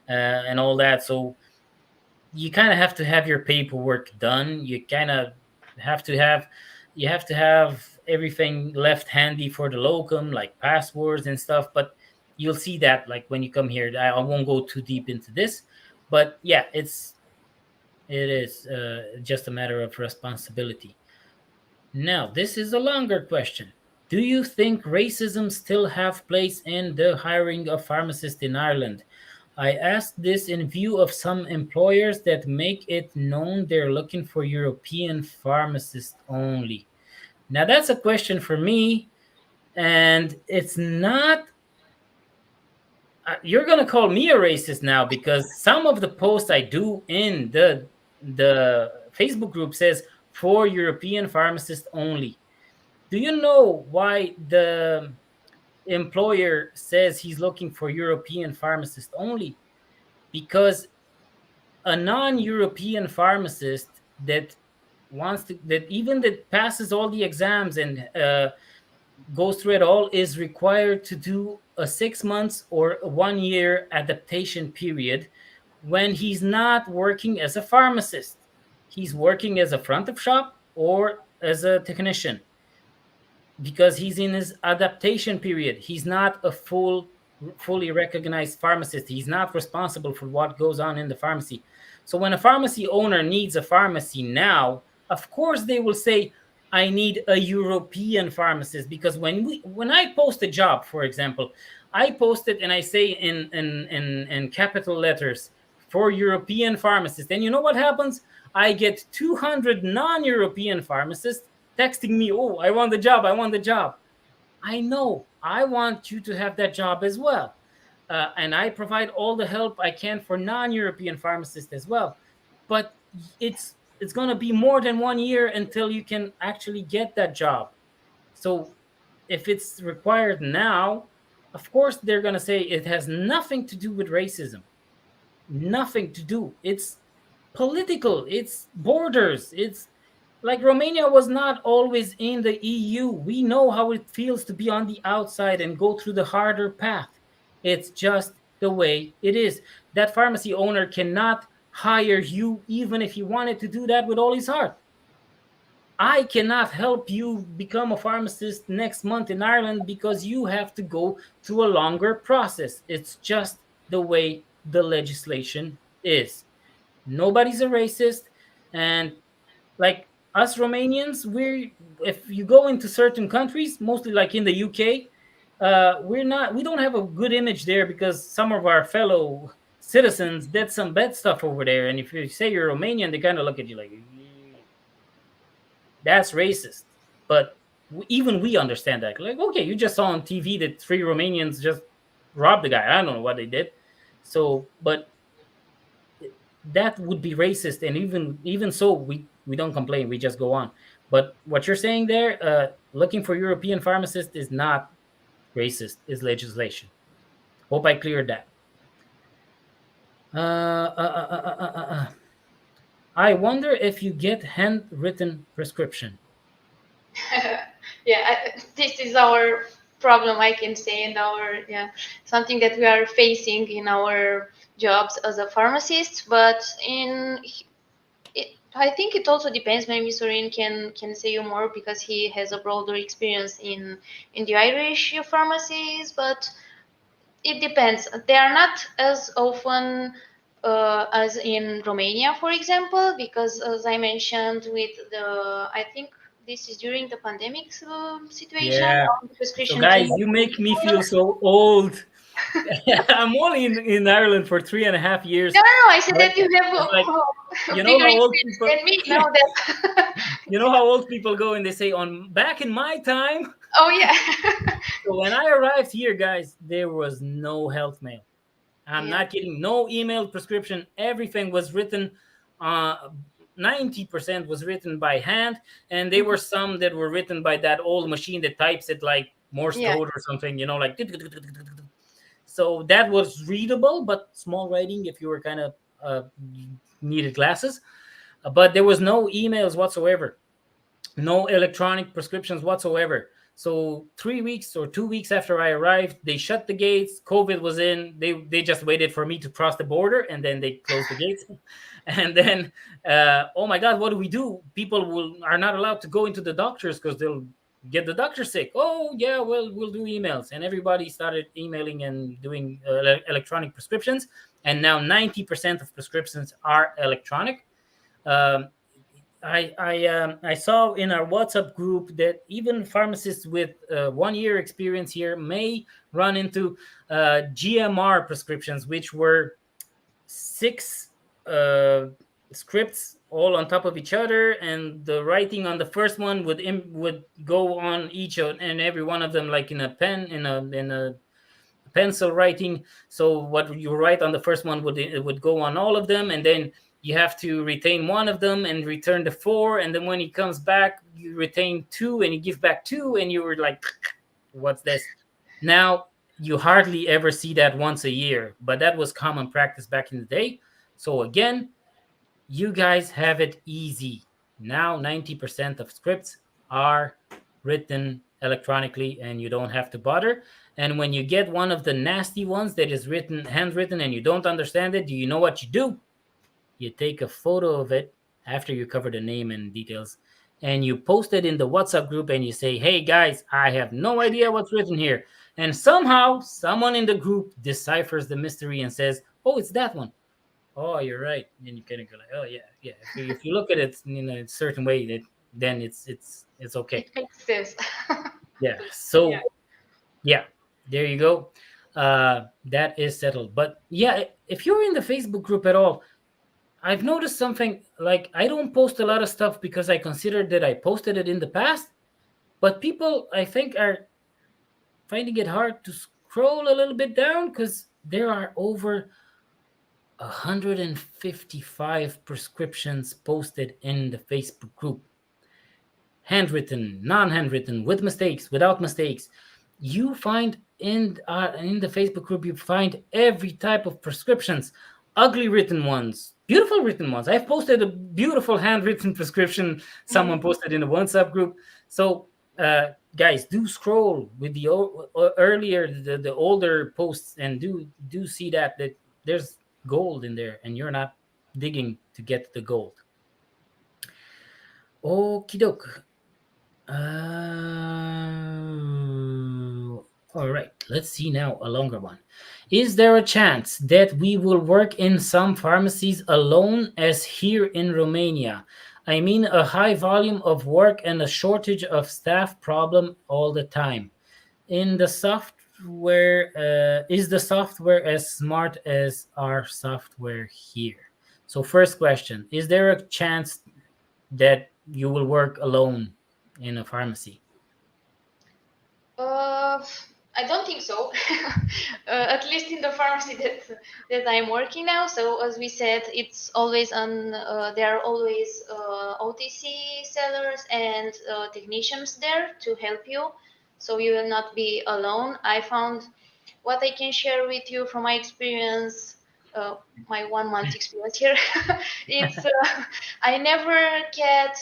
and all that. So you kind of have to have your paperwork done. You kind of have to have everything left handy for the locum, like passwords and stuff. But You'll see that like when you come here. I won't go too deep into this, but yeah, it is just a matter of responsibility. Now, this is a longer question. Do you think racism still have place in the hiring of pharmacists in Ireland? I ask this in view of some employers that make it known they're looking for European pharmacists only. Now, that's a question for me, and it's not. You're gonna call me a racist now because some of the posts I do in the Facebook group says for European pharmacists only. Do you know why the employer says he's looking for European pharmacists only? Because a non-European pharmacist that wants to, that even that passes all the exams and goes through it all, is required to do a 6 months or a 1 year adaptation period when he's not working as a pharmacist. He's working as a front of shop or as a technician, because he's in his adaptation period. He's not a fully recognized pharmacist. He's not responsible for what goes on in the pharmacy. So when a pharmacy owner needs a pharmacy now, of course they will say, I need a European pharmacist. Because when I post a job, for example, I post it and I say in capital letters for European pharmacists. And you know what happens? I get 200 non-European pharmacists texting me, oh, I want the job, I want the job. I know, I want you to have that job as well. And I provide all the help I can for non-European pharmacists as well. But it's going to be more than 1 year until you can actually get that job. So if it's required now, of course they're going to say it has nothing to do with racism. Nothing to do. It's political. It's borders. It's like Romania was not always in the EU. We know how it feels to be on the outside and go through the harder path. It's just the way it is. That pharmacy owner cannot hire you even if he wanted to do that with all his heart. I cannot help you become a pharmacist next month in Ireland because you have to go through a longer process. It's just the way the legislation is. Nobody's a racist. And like us Romanians, if you go into certain countries, mostly like in the UK, we don't have a good image there because some of our fellow citizens did some bad stuff over there. And if you say you're Romanian, they kind of look at you like, that's racist. But even we understand that. Like, okay, you just saw on TV that 3 Romanians just robbed the guy. I don't know what they did. So, but that would be racist. And even so, we don't complain. We just go on. But what you're saying there, looking for European pharmacists is not racist. Is legislation. Hope I cleared that. I wonder if you get handwritten prescription. Yeah, this is our problem, I can say, and our something that we are facing in our jobs as a pharmacist. But I think it also depends. Maybe Sorin can say you more because he has a broader experience in the Irish pharmacies. But it depends. They are not as often as in Romania, for example, because as I mentioned, I think this is during the pandemic situation. Yeah. So guys, you make me feel so old. I'm only in Ireland for 3.5 years. No, I said that you have like, a you know bigger how old experience people than me now. That you know how old people go and they say on back in my time. Oh yeah. So when I arrived here, guys, there was no health mail. I'm not kidding. No email prescription. Everything was written. 90% was written by hand, and there were some that were written by that old machine that types it like Morse code or something. Like. So that was readable, but small writing if you were kind of needed glasses. But there was no emails whatsoever, no electronic prescriptions whatsoever. So 3 weeks or 2 weeks after I arrived, they shut the gates. COVID was in. They just waited for me to cross the border, and then they closed the gates. And then, oh my God, what do we do? People are not allowed to go into the doctors because they'll get the doctor sick. Oh yeah, well, we'll do emails. And everybody started emailing and doing electronic prescriptions. And now 90% of prescriptions are electronic. um, I saw in our WhatsApp group that even pharmacists with 1 year experience here may run into GMR prescriptions, which were six uh, scripts all on top of each other, and the writing on the first one would go on each and every one of them, like in a pen, in a pencil writing. So what you write on the first one would go on all of them, and then you have to retain one of them and return the four, and then when he comes back, you retain two and you give back two, and you were like, what's this? Now you hardly ever see that once a year, but that was common practice back in the day. So again, you guys have it easy. Now 90% of scripts are written electronically and you don't have to bother. And when you get one of the nasty ones that is written handwritten and you don't understand it, do you know what you do? You take a photo of it after you cover the name and details, and you post it in the WhatsApp group and you say, hey guys, I have no idea what's written here. And somehow someone in the group deciphers the mystery and says, oh, it's that one. Oh, you're right. And you kind of go like, oh yeah, yeah. If you look at it in a certain way, then it's okay. It makes sense. Yeah. So yeah, there you go. That is settled. But yeah, if you're in the Facebook group at all, I've noticed something. Like, I don't post a lot of stuff because I consider that I posted it in the past. But people, I think, are finding it hard to scroll a little bit down because there are over 155 prescriptions posted in the Facebook group. Handwritten, non-handwritten, with mistakes, without mistakes. You find in the Facebook group, you find every type of prescriptions, ugly written ones, beautiful written ones. I've posted a beautiful handwritten prescription someone posted in the WhatsApp group. So guys, do scroll with the earlier, the older posts, and do see that there's gold in there and you're not digging to get the gold. Okie doke. All right, let's see now a longer one. Is there a chance that we will work in some pharmacies alone as here in Romania? I mean, a high volume of work and a shortage of staff problem all the time. In the software, is the software as smart as our software here? So first question, is there a chance that you will work alone in a pharmacy? Uh, I don't think so. At least in the pharmacy that I'm working now. So as we said, it's always on. There are always OTC sellers and technicians there to help you, so you will not be alone. I found what I can share with you from my experience, my 1 month experience here. It's I never get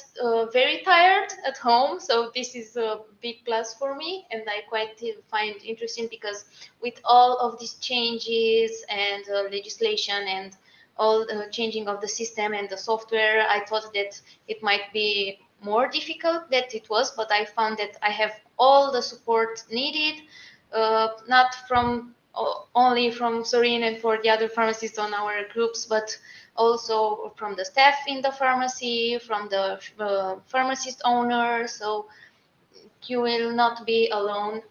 very tired at home, so this is a big plus for me, and I quite find interesting because with all of these changes and legislation and all the changing of the system and the software, I thought that it might be more difficult than it was, but I found that I have all the support needed, not from only from Sorin and for the other pharmacists on our groups, but also from the staff in the pharmacy, from the pharmacist owner. So you will not be alone.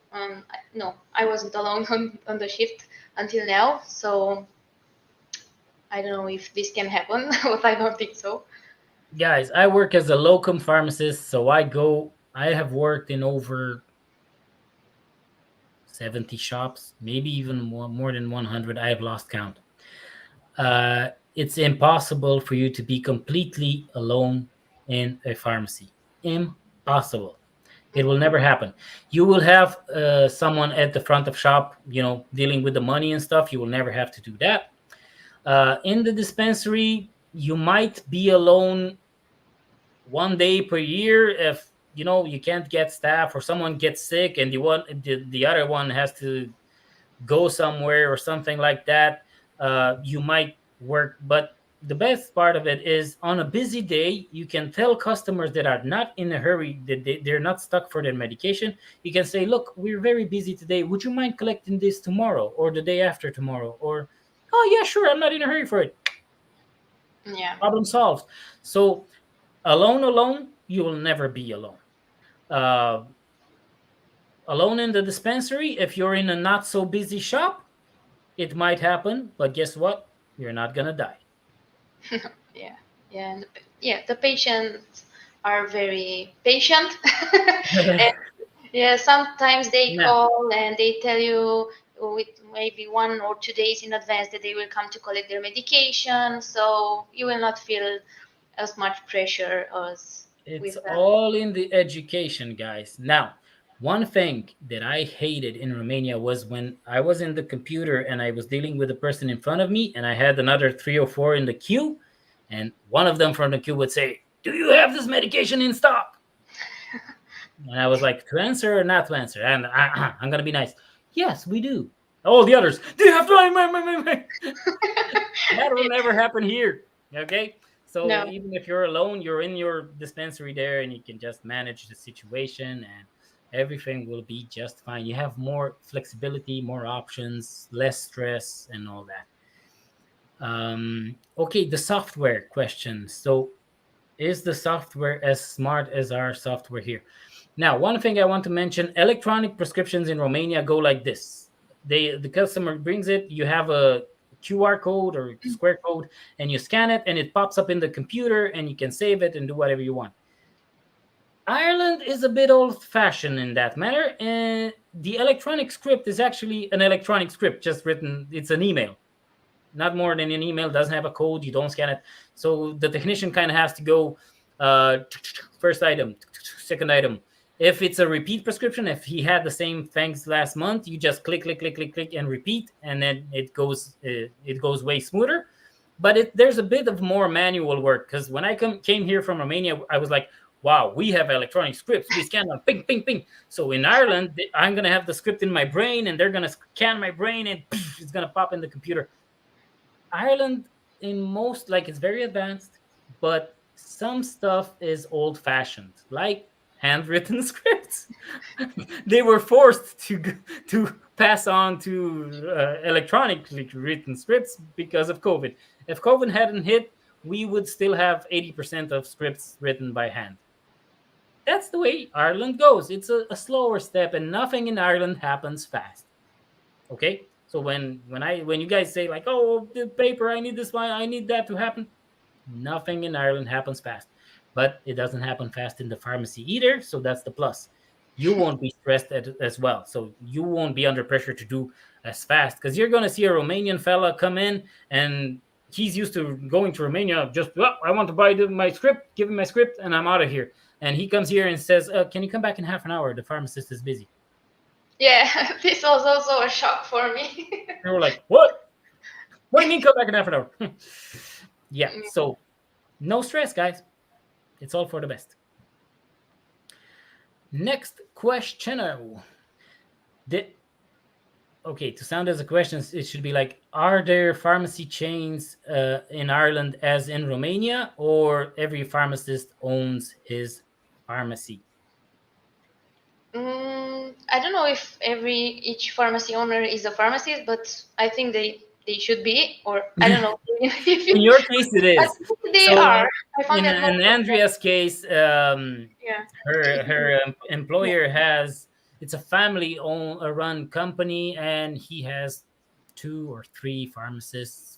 No, I wasn't alone on the shift until now. So I don't know if this can happen, but I don't think so. Guys, I work as a locum pharmacist, so I have worked in over 70 shops, maybe even more than 100. I have lost count. It's impossible for you to be completely alone in a pharmacy. Impossible. It will never happen. You will have someone at the front of shop, dealing with the money and stuff. You will never have to do that. In the dispensary, you might be alone 1 day per year if you can't get staff or someone gets sick and the other one has to go somewhere or something like that. You might work, but the best part of it is on a busy day, you can tell customers that are not in a hurry, that they're not stuck for their medication. You can say, look, we're very busy today. Would you mind collecting this tomorrow or the day after tomorrow? Or, oh, yeah, sure. I'm not in a hurry for it. Yeah. Problem solved. So alone, you will never be alone. Uh, Alone in the dispensary, if you're in a not so busy shop, it might happen. But guess what? You're not going to die. Yeah. Yeah. And yeah, the patients are very patient. And yeah, sometimes they Now, call and they tell you with maybe 1 or 2 days in advance that they will come to collect their medication. So you will not feel as much pressure as it's with the. all in the education, guys. Now, one thing that I hated in Romania was when I was in the computer and I was dealing with the person in front of me, and I had another three or four in the queue, and one of them from the queue would say, "Do you have this medication in stock?" And I was like, "To answer or not to answer?" And I'm gonna be nice. Yes, we do. All the others, do you have to? That will never happen here. Okay. So No. even if you're alone, you're in your dispensary there and you can just manage the situation and everything will be just fine. You have more flexibility, more options, less stress, and all that. Okay, the software question. So, is the software as smart as our software here? Now, one thing I want to mention, electronic prescriptions in Romania go like this. The customer brings it, you have a QR code or square code, and you scan it, and it pops up in the computer, and you can save it and do whatever you want. Ireland is a bit old-fashioned in that matter, and the electronic script is actually an electronic script, just written. It's an email, not more than an email. Doesn't have a code. You don't scan it, so the technician kind of has to go first item, second item. If it's a repeat prescription, if he had the same things last month, you just click, click, click, click, click, and repeat, and then it goes way smoother. But there's a bit of more manual work because when I came here from Romania, I was like, wow, we have electronic scripts. We scan them, ping, ping, ping. So in Ireland, I'm gonna have the script in my brain, and they're gonna scan my brain, and it's gonna pop in the computer. Ireland, in most, like, it's very advanced, but some stuff is old fashioned, like handwritten scripts. They were forced to pass on to electronically written scripts because of COVID. If COVID hadn't hit, we would still have 80% of scripts written by hand. That's the way Ireland goes. It's a slower step, and nothing in Ireland happens fast. Okay, so when you guys say like, oh, the paper, I need this one, I need that to happen, nothing in Ireland happens fast. But it doesn't happen fast in the pharmacy either, so that's the plus. You won't be stressed as well, so you won't be under pressure to do as fast, because you're going to see a Romanian fella come in and he's used to going to Romania, just, oh, I want to buy my script, give him my script, and I'm out of here. And he comes here and says, can you come back in half an hour, the pharmacist is busy. Yeah, this was also a shock for me. And we're like, what do you mean come back in half an hour? Yeah, so no stress, guys. It's all for the best. Next question. Okay, to sound as a question, it should be like, are there pharmacy chains in Ireland as in Romania, or every pharmacist owns his pharmacy? I don't know if each pharmacy owner is a pharmacist, but I think they should be, or I don't know. In your case, it I is. think they So are. I found in that most of them. Andrea's case, Yeah. her employer has, it's a family run company, and he has 2 or 3 pharmacies.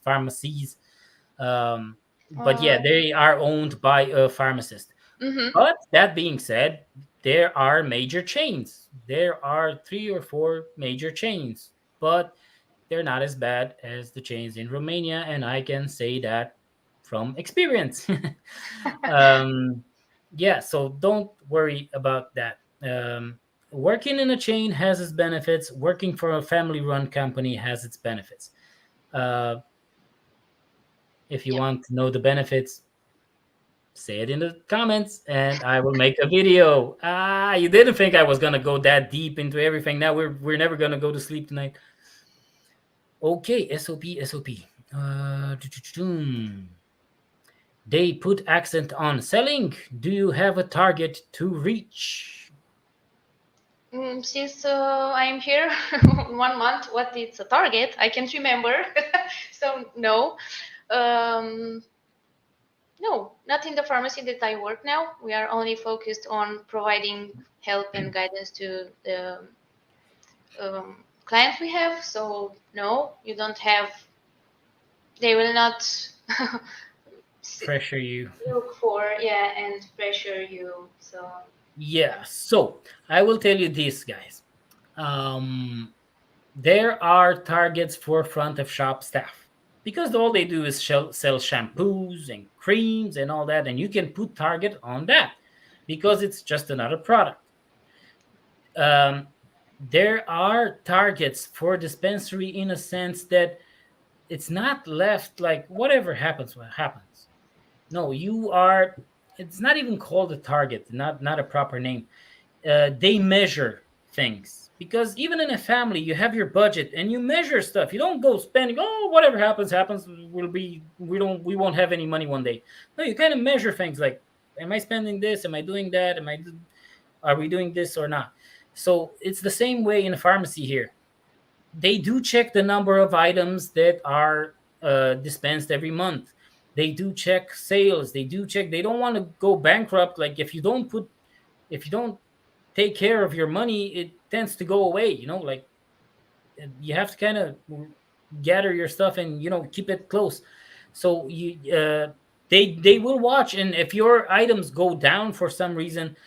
But yeah, they are owned by a pharmacist. Mm-hmm. But that being said, there are major chains. There are 3 or 4 major chains, but they're not as bad as the chains in Romania, and I can say that from experience. Yeah, so don't worry about that. Working in a chain has its benefits. Working for a family-run company has its benefits. Uh, if you Yeah. want to know the benefits, say it in the comments and I will make a video. You didn't think I was gonna go that deep into everything. Now we're never gonna go to sleep tonight. Okay, SOP. They put accent on selling. Do you have a target to reach? Since I'm here 1 month, what is a target? I can't remember. So no. Um, no, not in the pharmacy that I work now. We are only focused on providing help and guidance to the client we have. So no, you don't have. They will not Pressure you. look for, yeah, and pressure you. So Yeah. So I will tell you this, guys. Um, there are targets for front of shop staff because all they do is sell shampoos and creams and all that, and you can put target on that because it's just another product. Um, there are targets for dispensary in a sense that it's not left like whatever happens, what happens. No, you are. It's not even called a target, not a proper name. They measure things because even in a family you have your budget and you measure stuff. You don't go spending, oh, whatever happens happens. We won't have any money one day. No, you kind of measure things like, am I spending this, am I doing that, are we doing this or not? So it's the same way in a pharmacy here. They do check the number of items that are dispensed every month. They do check sales. They do check. They don't want to go bankrupt. Like if you don't take care of your money, it tends to go away. Like you have to kind of gather your stuff and keep it close. So they will watch, and if your items go down for some reason,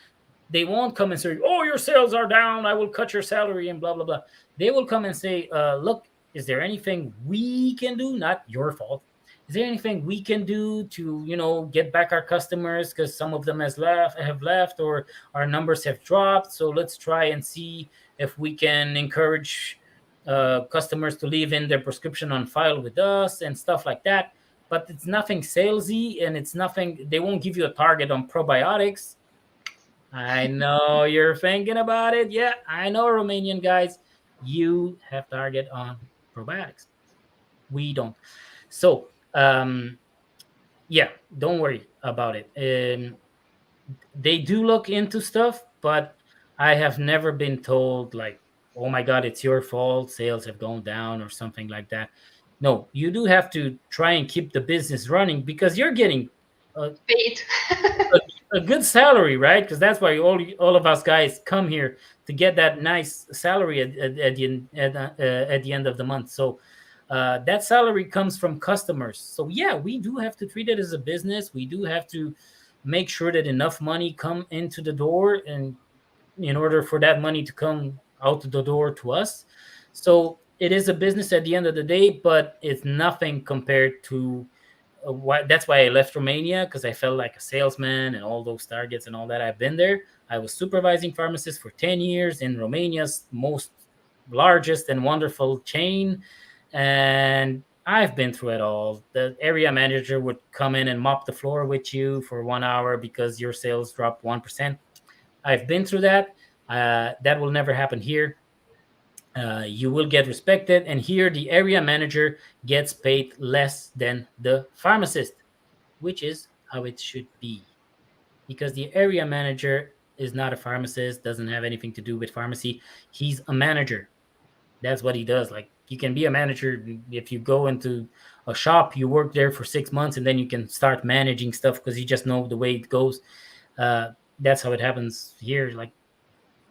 they won't come and say, "Oh, your sales are down. I will cut your salary," and blah blah blah. They will come and say, "Look, is there anything we can do? Not your fault. Is there anything we can do to, get back our customers because some of them have left, or our numbers have dropped? So let's try and see if we can encourage customers to leave in their prescription on file with us and stuff like that." But it's nothing salesy, and it's nothing. They won't give you a target on probiotics. I know you're thinking about it. Yeah, I know, Romanian guys. You have target on probiotics. We don't. So, yeah, don't worry about it. They do look into stuff, but I have never been told like, "Oh my God, it's your fault. Sales have gone down," or something like that. No, you do have to try and keep the business running because you're getting a, paid. a good salary, right? Because that's why all of us guys come here to get that nice salary at the end of the month. So that salary comes from customers. So yeah, we do have to treat it as a business. We do have to make sure that enough money come into the door, and in order for that money to come out the door to us. So it is a business at the end of the day, but it's nothing compared to that's why I left Romania, because I felt like a salesman and all those targets and all that. I've been there. I was supervising pharmacists for 10 years in Romania's most largest and wonderful chain. And I've been through it all. The area manager would come in and mop the floor with you for 1 hour because your sales dropped 1%. I've been through that. That will never happen here. You will get respected, and here the area manager gets paid less than the pharmacist, which is how it should be, because the area manager is not a pharmacist, doesn't have anything to do with pharmacy. He's a manager. That's what he does. Like, you can be a manager if you go into a shop, you work there for 6 months, and then you can start managing stuff because you just know the way it goes. That's how it happens here. Like,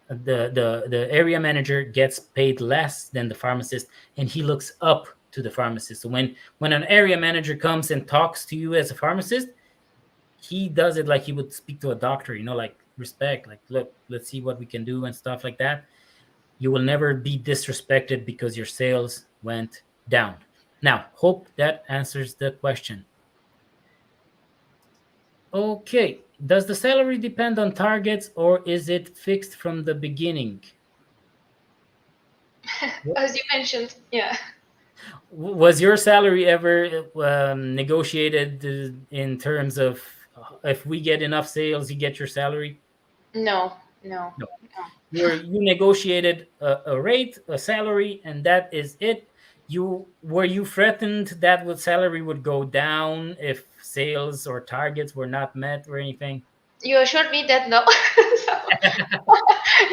the area manager gets paid less than the pharmacist, and he looks up to the pharmacist. So when an area manager comes and talks to you as a pharmacist, he does it like he would speak to a doctor, like respect, like, look, let's see what we can do and stuff like that. You will never be disrespected because your sales went down. Now, hope that answers the question. Okay, does the salary depend on targets, or is it fixed from the beginning? As you mentioned, yeah. Was your salary ever negotiated in terms of if we get enough sales, you get your salary? No, no, No. no. You negotiated a rate, a salary, and that is it. You were you threatened that the salary would go down if sales or targets were not met or anything? You assured me that no. So,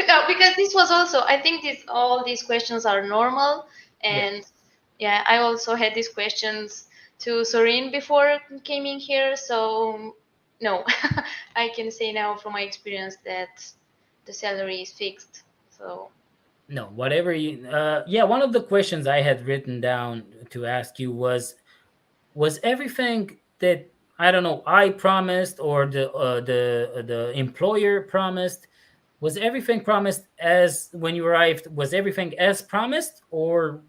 no, because this was also, I think this all these questions are normal, Yeah. and yeah, I also had these questions to Sorin before came in here. So no, I can say now from my experience that the salary is fixed. So No, whatever you yeah, one of the questions I had written down to ask you was everything that, I don't know, I promised or the employer promised, was everything promised as when you arrived, was everything as promised, or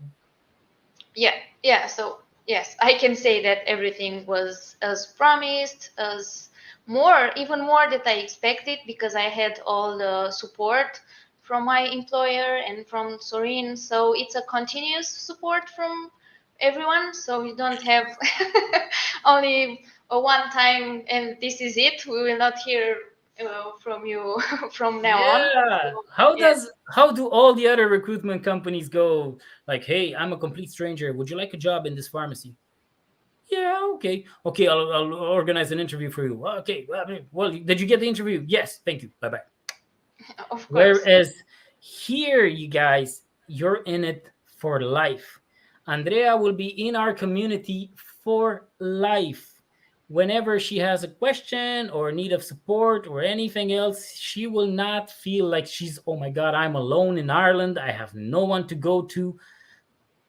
yeah, yeah. So yes, I can say that everything was as promised, as more, even more that I expected, because I had all the support from my employer and from Sorin. So it's a continuous support from everyone. So we don't have only a one time and this is it. We will not hear from you from now on. yeah, So, how yeah. does how do all the other recruitment companies go, like, hey, I'm a complete stranger, would you like a job in this pharmacy? Yeah, okay, okay, I'll organize an interview for you. Okay, well, did you get the interview? Yes, thank you, bye bye. Of course. Whereas here, you guys, you're in it for life. Andrea will be in our community for life. Whenever she has a question or need of support or anything else, she will not feel like she's, oh my God, I'm alone in Ireland. I have no one to go to.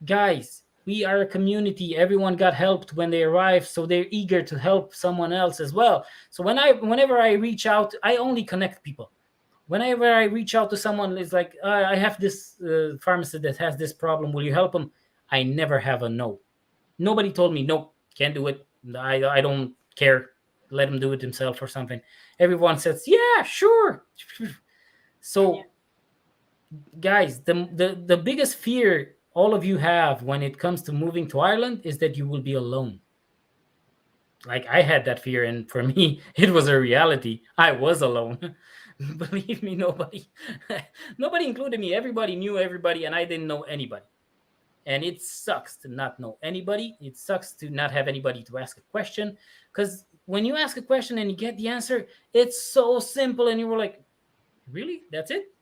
Guys, we are a community. Everyone got helped when they arrived, so they're eager to help someone else as well. So whenever I reach out, I only connect people. Whenever I reach out to someone, it's like, I have this pharmacist that has this problem. Will you help him? I never have a no. Nobody told me no, can't do it. I don't care. Let him do it himself or something. Everyone says, yeah, sure. Yeah. So, guys, the biggest fear all of you have when it comes to moving to Ireland is that you will be alone. Like, I had that fear, and for me it was a reality. I was alone. Believe me, nobody nobody included me. Everybody knew everybody, and I didn't know anybody. And it sucks to not know anybody. It sucks to not have anybody to ask a question, because when you ask a question and you get the answer, it's so simple, and you were like, really, that's it?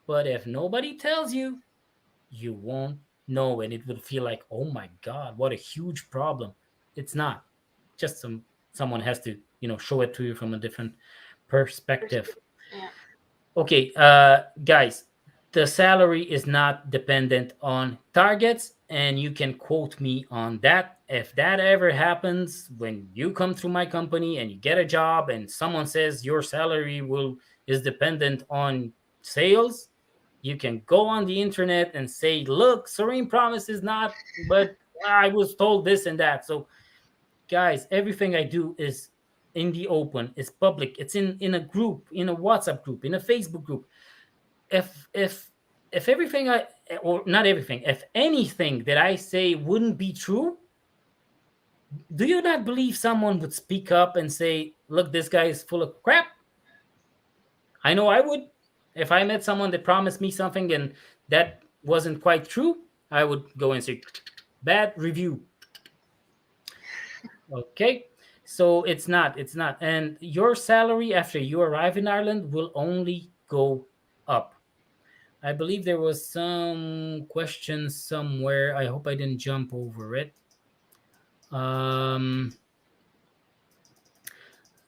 But if nobody tells you, you won't know, and it will feel like, oh my God, what a huge problem. It's not. Just someone has to, show it to you from a different perspective. Yeah. Okay, guys, the salary is not dependent on targets, and you can quote me on that. If that ever happens, when you come through my company and you get a job and someone says your salary will is dependent on sales, you can go on the internet and say, look, Serene Promise is not, but I was told this and that. So, guys, everything I do is in the open, it's public, it's in a group, in a WhatsApp group, in a Facebook group. If if if everything I, or not everything, if anything that I say wouldn't be true, do you not believe someone would speak up and say, look, this guy is full of crap? I know I would. If I met someone that promised me something and that wasn't quite true, I would go and say, bad review. Okay. So it's not. And your salary after you arrive in Ireland will only go up. I believe there was some question somewhere. I hope I didn't jump over it. Um,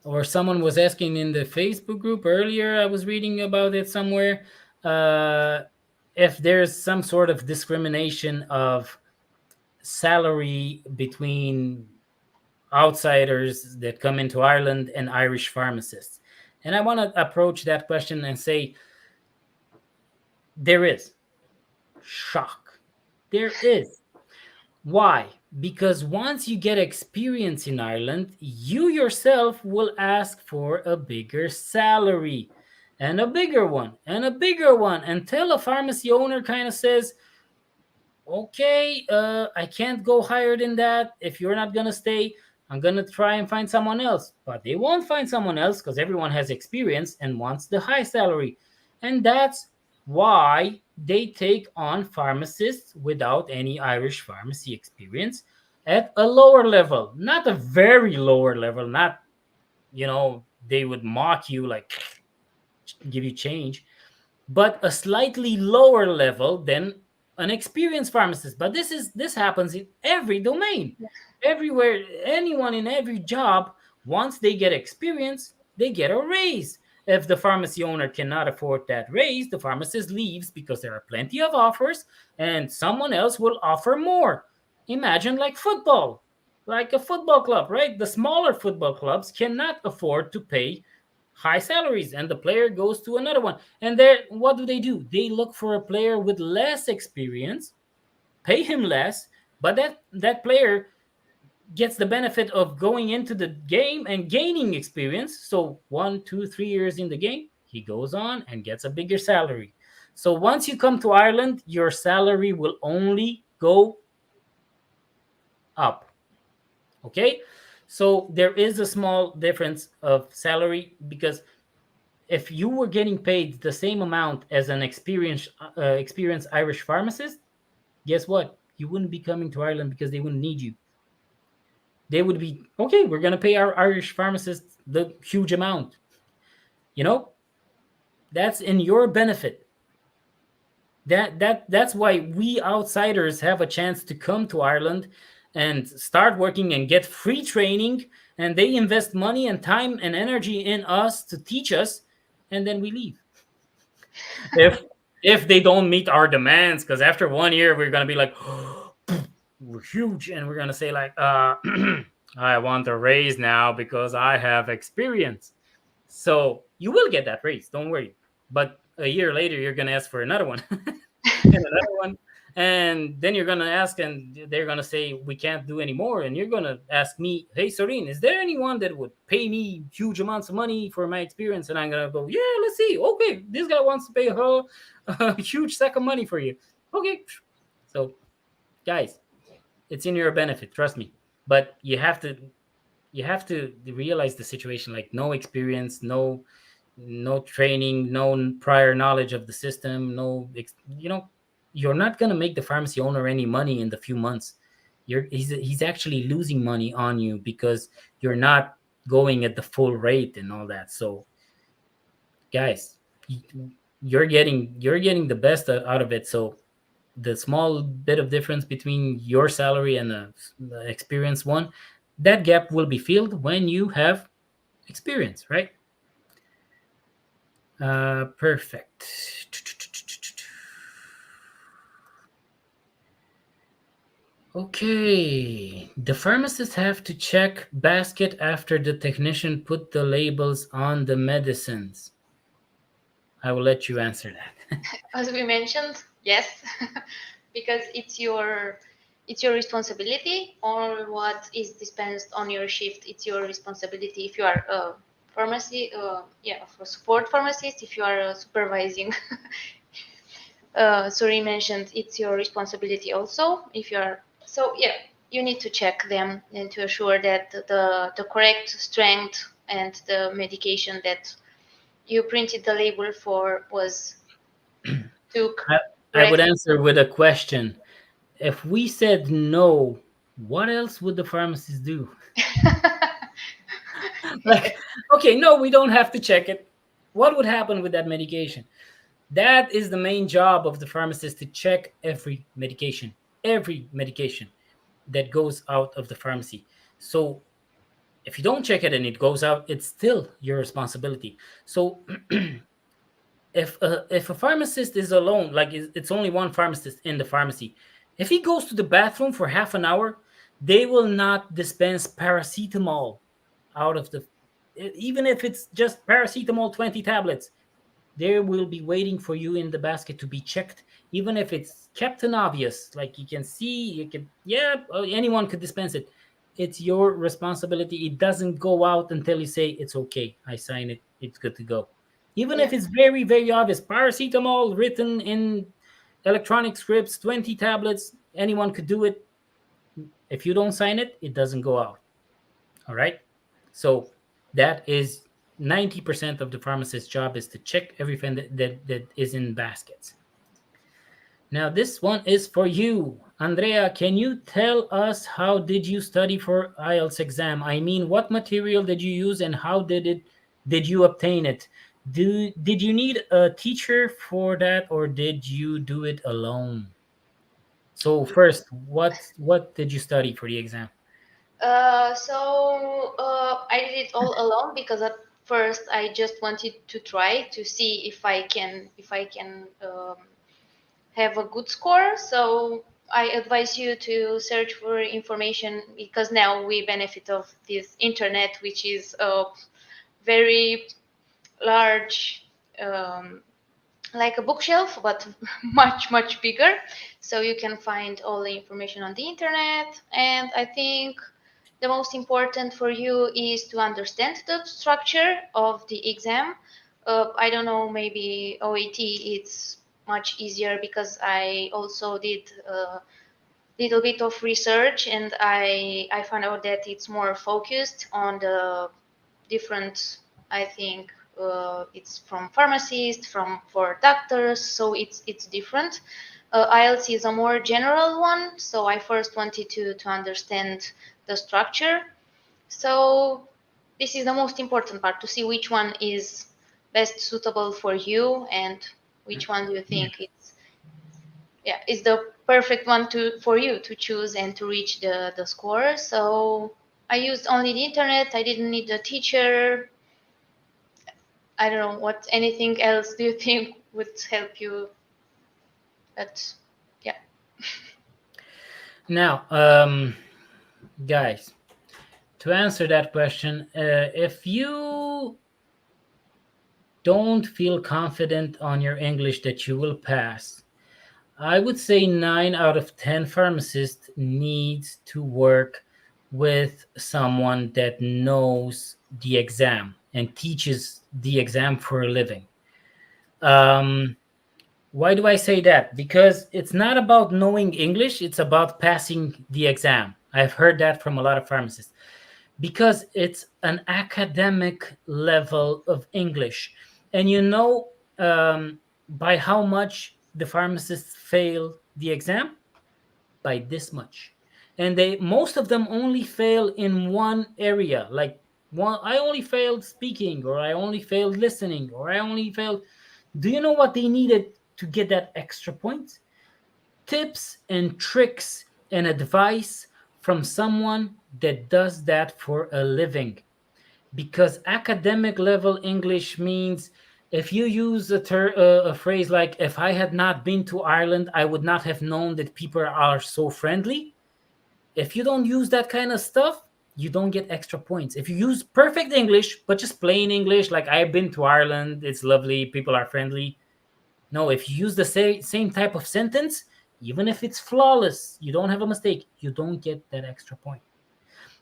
or someone was asking in the Facebook group earlier. I was reading about it somewhere. Uh, if there's some sort of discrimination of salary between outsiders that come into Ireland and Irish pharmacists. And I want to approach that question and say there is. Shock. There is. Why? Because once you get experience in Ireland, you yourself will ask for a bigger salary and a bigger one and a bigger one until a pharmacy owner kind of says, okay, I can't go higher than that. If you're not going to stay, I'm going to try and find someone else. But they won't find someone else because everyone has experience and wants the high salary. And that's why they take on pharmacists without any Irish pharmacy experience at a lower level, not a very lower level, not, they would mock you, like give you change, but a slightly lower level than an experienced pharmacist. But this happens in every domain, everywhere. Anyone in every job, once they get experience, they get a raise. If the pharmacy owner cannot afford that raise, the pharmacist leaves because there are plenty of offers and someone else will offer more. Imagine like football, like a football club, right? The smaller football clubs cannot afford to pay high salaries, and the player goes to another one. And there, what do? They look for a player with less experience, pay him less, but that player gets the benefit of going into the game and gaining experience. So 1, 2, 3 years in the game, he goes on and gets a bigger salary. So once you come to Ireland, your salary will only go up. Okay, so there is a small difference of salary, because if you were getting paid the same amount as an experienced Irish pharmacist, guess what? You wouldn't be coming to Ireland because they wouldn't need you. They would be, okay, we're gonna pay our Irish pharmacists the huge amount. You know, that's in your benefit. That's why we outsiders have a chance to come to Ireland and start working and get free training, and they invest money and time and energy in us to teach us, and then we leave. if if they don't meet our demands, because after 1 year we're gonna be like, we're huge, and we're gonna say like, I want a raise now because I have experience. So you will get that raise, don't worry. But a year later you're gonna ask for another one and another one, and then you're gonna ask, and they're gonna say we can't do anymore, and you're gonna ask me, hey Sorin, is there anyone that would pay me huge amounts of money for my experience? And I'm gonna go, yeah, let's see. Okay, this guy wants to pay a huge sack of money for you. Okay, so guys, it's in your benefit, trust me. But you have to realize the situation, like no experience, no training, no prior knowledge of the system, you're not going to make the pharmacy owner any money in the few months. He's actually losing money on you because you're not going at the full rate and all that. So guys, you're getting the best out of it. So the small bit of difference between your salary and the experienced one, that gap will be filled when you have experience, right? Perfect. Okay. The pharmacists have to check basket after the technician put the labels on the medicines. I will let you answer that. As we mentioned, yes, because it's your responsibility. All what is dispensed on your shift, it's your responsibility. If you are a pharmacy, for support pharmacist, if you are supervising, Suri mentioned it's your responsibility also. If you are, so yeah, you need to check them and to assure that the correct strength and the medication that you printed the label for was took I would correctly. answer with a question. If we said no, what else would the pharmacist do? Like, okay, no, we don't have to check it. What would happen with that medication? That is the main job of the pharmacist, to check every medication that goes out of the pharmacy. So if you don't check it and it goes out, it's still your responsibility. So if a pharmacist is alone, like it's only one pharmacist in the pharmacy, if he goes to the bathroom for half an hour, they will not dispense paracetamol out of the, even if it's just paracetamol 20 tablets, they will be waiting for you in the basket to be checked, even if it's Captain Obvious. Like you can see, anyone could dispense it. It's your responsibility. It doesn't go out until you say it's okay. I sign it. It's good to go. Even Yeah, if it's very, very obvious, paracetamol written in electronic scripts, 20 tablets, anyone could do it. If you don't sign it, it doesn't go out. All right. So that is 90% of the pharmacist's job is to check everything that is in baskets. Now, this one is for you. Andreea, can you tell us how did you study for IELTS exam? I mean, what material did you use and how did you obtain it? Did you need a teacher for that or did you do it alone? So first, what did you study for the exam? I did it all alone because at first I just wanted to try to see if I can have a good score. So I advise you to search for information because now we benefit of this internet, which is a very large, like a bookshelf, but much bigger. So you can find all the information on the internet. And I think the most important for you is to understand the structure of the exam. I don't know, maybe OET it's much easier because I also did a little bit of research and I found out that it's more focused on the different, I think it's from pharmacists, from for doctors, so it's different. IELTS is a more general one, so I first wanted to understand the structure. So this is the most important part, to see which one is best suitable for you and which one do you think is the perfect one for you to choose and to reach the score. So I used only the internet. I didn't need a teacher. I don't know what anything else do you think would help you. But yeah. Now, guys, to answer that question, if you don't feel confident on your English that you will pass, I would say 9 out of 10 pharmacists needs to work with someone that knows the exam and teaches the exam for a living. Um, why do I say that? Because it's not about knowing English, it's about passing the exam. I've heard that from a lot of pharmacists because it's an academic level of English. And by how much the pharmacists fail the exam? By this much. And they most of them only fail in one area, like one I only failed speaking, or I only failed listening, or I only failed. Do you know what they needed to get that extra point? Tips and tricks and advice from someone that does that for a living. Because academic level English means if you use a phrase like, if I had not been to Ireland, I would not have known that people are so friendly. If you don't use that kind of stuff, you don't get extra points. If you use perfect English, but just plain English, like I've been to Ireland, it's lovely, people are friendly. No, if you use the same type of sentence, even if it's flawless, you don't have a mistake, you don't get that extra point.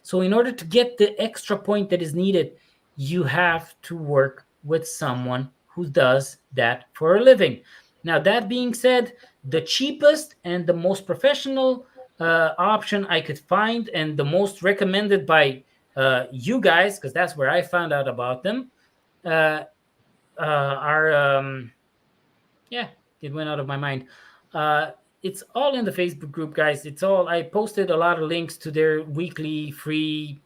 So, in order to get the extra point that is needed, you have to work with someone who does that for a living. Now, that being said, the cheapest and the most professional option I could find, and the most recommended by you guys, because that's where I found out about them, uh, are yeah, it went out of my mind. Uh, it's all in the Facebook group, guys. It's all I posted a lot of links to their weekly free.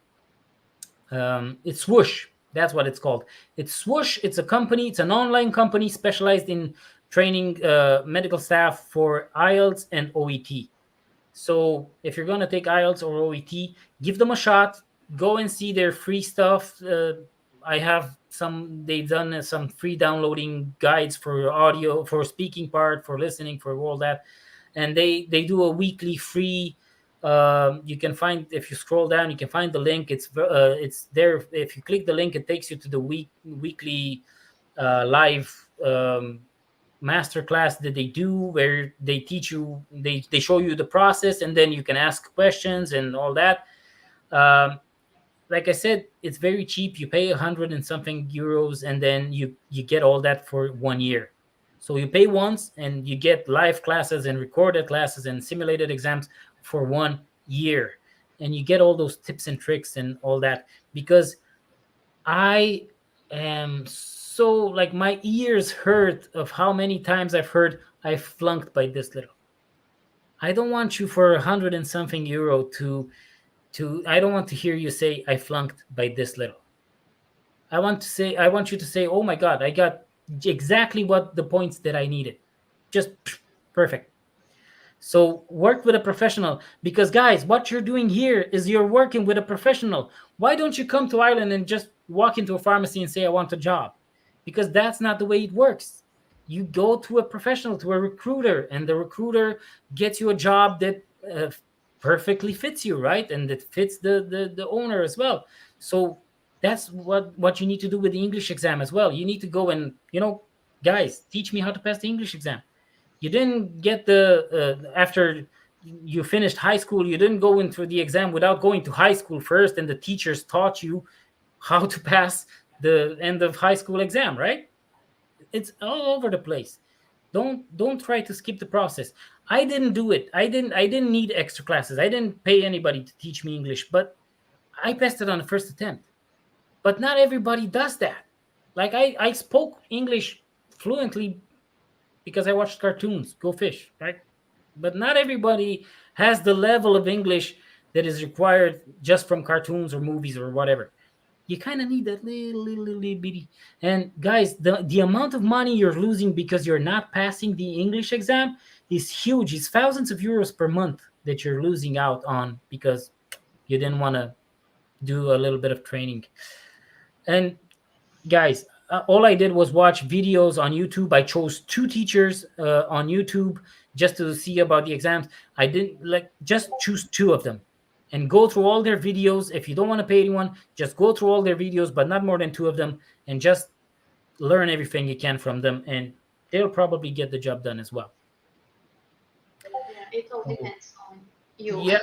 It's Swoosh. That's what it's called. It's Swoosh. It's a company. It's an online company specialized in training medical staff for IELTS and OET. So if you're gonna take IELTS or OET, give them a shot. Go and see their free stuff. I have some. They've done some free downloading guides for audio, for speaking part, for listening, for all that, and they do a weekly free. You can find, if you scroll down, you can find the link. It's there. If you click the link, it takes you to the weekly live master class that they do, where they teach you, they show you the process, and then you can ask questions and all that. um, like I said, it's very cheap. You pay 100 and something euros, and then you get all that for 1 year. So you pay once and you get live classes and recorded classes and simulated exams for 1 year, and you get all those tips and tricks and all that. Because I So like my ears hurt of how many times I've heard I flunked by this little. I don't want you for 100 and something euro to I don't want to hear you say I flunked by this little. I want you to say, oh my god, I got exactly what the points that I needed. Just perfect. So work with a professional, because guys, what you're doing here is you're working with a professional. Why don't you come to Ireland and just walk into a pharmacy and say I want a job? Because that's not the way it works. You go to a professional, to a recruiter, and the recruiter gets you a job that perfectly fits you, right? And that fits the owner as well. So that's what you need to do with the English exam as well. You need to go and, guys, teach me how to pass the English exam. You didn't get after you finished high school, you didn't go into the exam without going to high school first, and the teachers taught you how to pass the end of high school exam, right? It's all over the place. Don't try to skip the process. I didn't do it. I didn't need extra classes. I didn't pay anybody to teach me English, but I passed it on the first attempt. But not everybody does that. Like I spoke English fluently because I watched cartoons, Go Fish, right? But not everybody has the level of English that is required just from cartoons or movies or whatever. You kind of need that little bitty. And guys, the amount of money you're losing because you're not passing the English exam is huge. It's thousands of euros per month that you're losing out on because you didn't want to do a little bit of training. And guys, all I did was watch videos on YouTube. I chose two teachers on YouTube just to see about the exams. I didn't just choose two of them and go through all their videos. If you don't want to pay anyone, just go through all their videos, but not more than two of them, and just learn everything you can from them, and they'll probably get the job done as well. Yeah, it all depends on you. Yeah.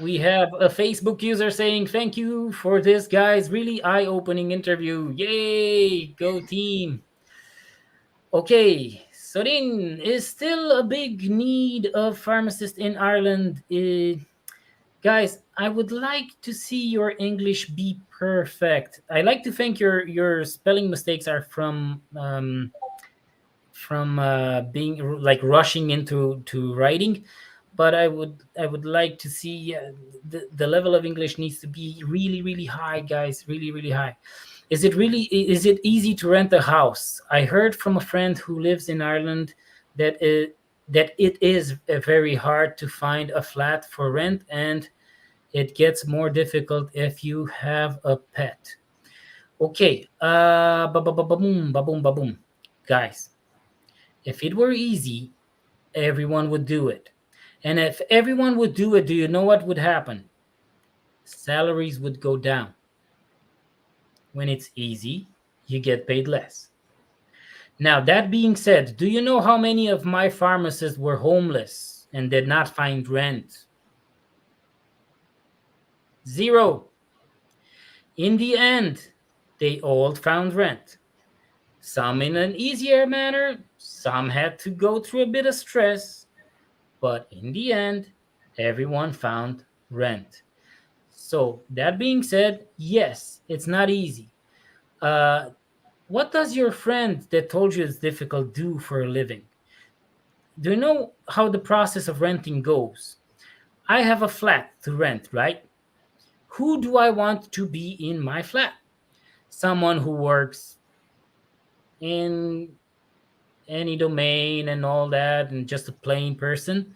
We have a Facebook user saying, thank you for this, guys. Really eye opening interview. Yay! Go team. Okay. Sorin, is still a big need of pharmacists in Ireland. Guys, I would like to see your English be perfect. I like to think your spelling mistakes are from being like rushing into to writing, but I would like to see the level of English needs to be really really high, guys, really really high. Is it easy to rent a house? I heard from a friend who lives in Ireland that it is very hard to find a flat for rent, and it gets more difficult if you have a pet. Okay, ba-boom, ba-boom, ba-boom. Guys, if it were easy, everyone would do it. And if everyone would do it, do you know what would happen? Salaries would go down. When it's easy, you get paid less. Now, that being said, do you know how many of my pharmacists were homeless and did not find rent? Zero. In the end, they all found rent. Some in an easier manner, some had to go through a bit of stress, but in the end, everyone found rent. So, that being said, yes, it's not easy. Uh, what does your friend that told you it's difficult do for a living? Do you know how the process of renting goes? I have a flat to rent, right? Who do I want to be in my flat? Someone who works in any domain and all that, and just a plain person,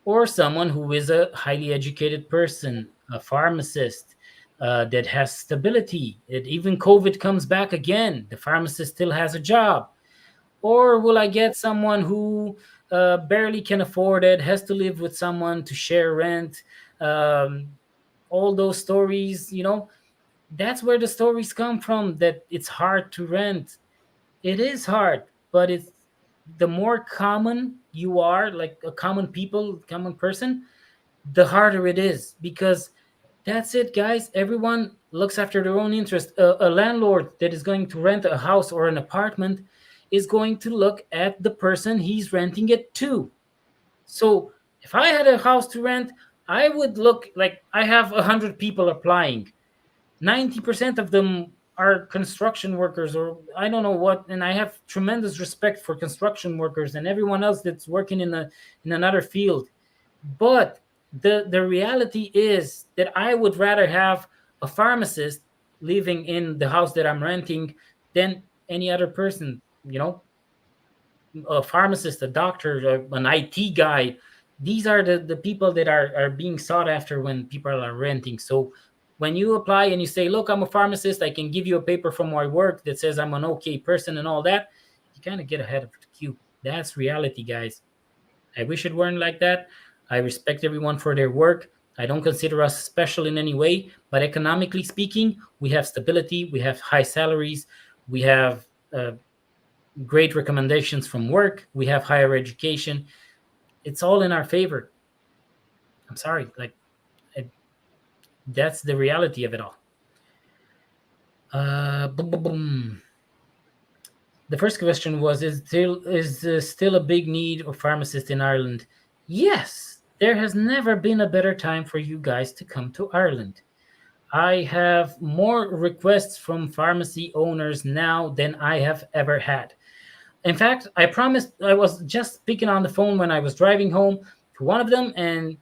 or someone who is a highly educated person, a pharmacist that has stability. Even COVID comes back again, the pharmacist still has a job. Or will I get someone who barely can afford it, has to live with someone to share rent? Um, all those stories, that's where the stories come from, that it's hard to rent. It is hard, but it's the more common you are, like a common person, the harder it is, because that's it, guys. Everyone looks after their own interest. A landlord that is going to rent a house or an apartment is going to look at the person he's renting it to. So if I had a house to rent, I would look like I have 100 people applying. 90% of them are construction workers, or I don't know what, and I have tremendous respect for construction workers and everyone else that's working in another field. But the reality is that I would rather have a pharmacist living in the house that I'm renting than any other person, a pharmacist, a doctor, an IT guy. These are the people that are being sought after when people are renting. So when you apply and you say, look, I'm a pharmacist, I can give you a paper from my work that says I'm an okay person and all that, you kind of get ahead of the queue. That's reality, guys. I wish it weren't like that. I respect everyone for their work. I don't consider us special in any way, but economically speaking, we have stability, we have high salaries, we have great recommendations from work, we have higher education. It's all in our favor. I'm sorry, like that's the reality of it all. Boom, boom, boom. The first question was: Is still a big need of pharmacists in Ireland? Yes, there has never been a better time for you guys to come to Ireland. I have more requests from pharmacy owners now than I have ever had. In fact, I promised, I was just speaking on the phone when I was driving home to one of them, and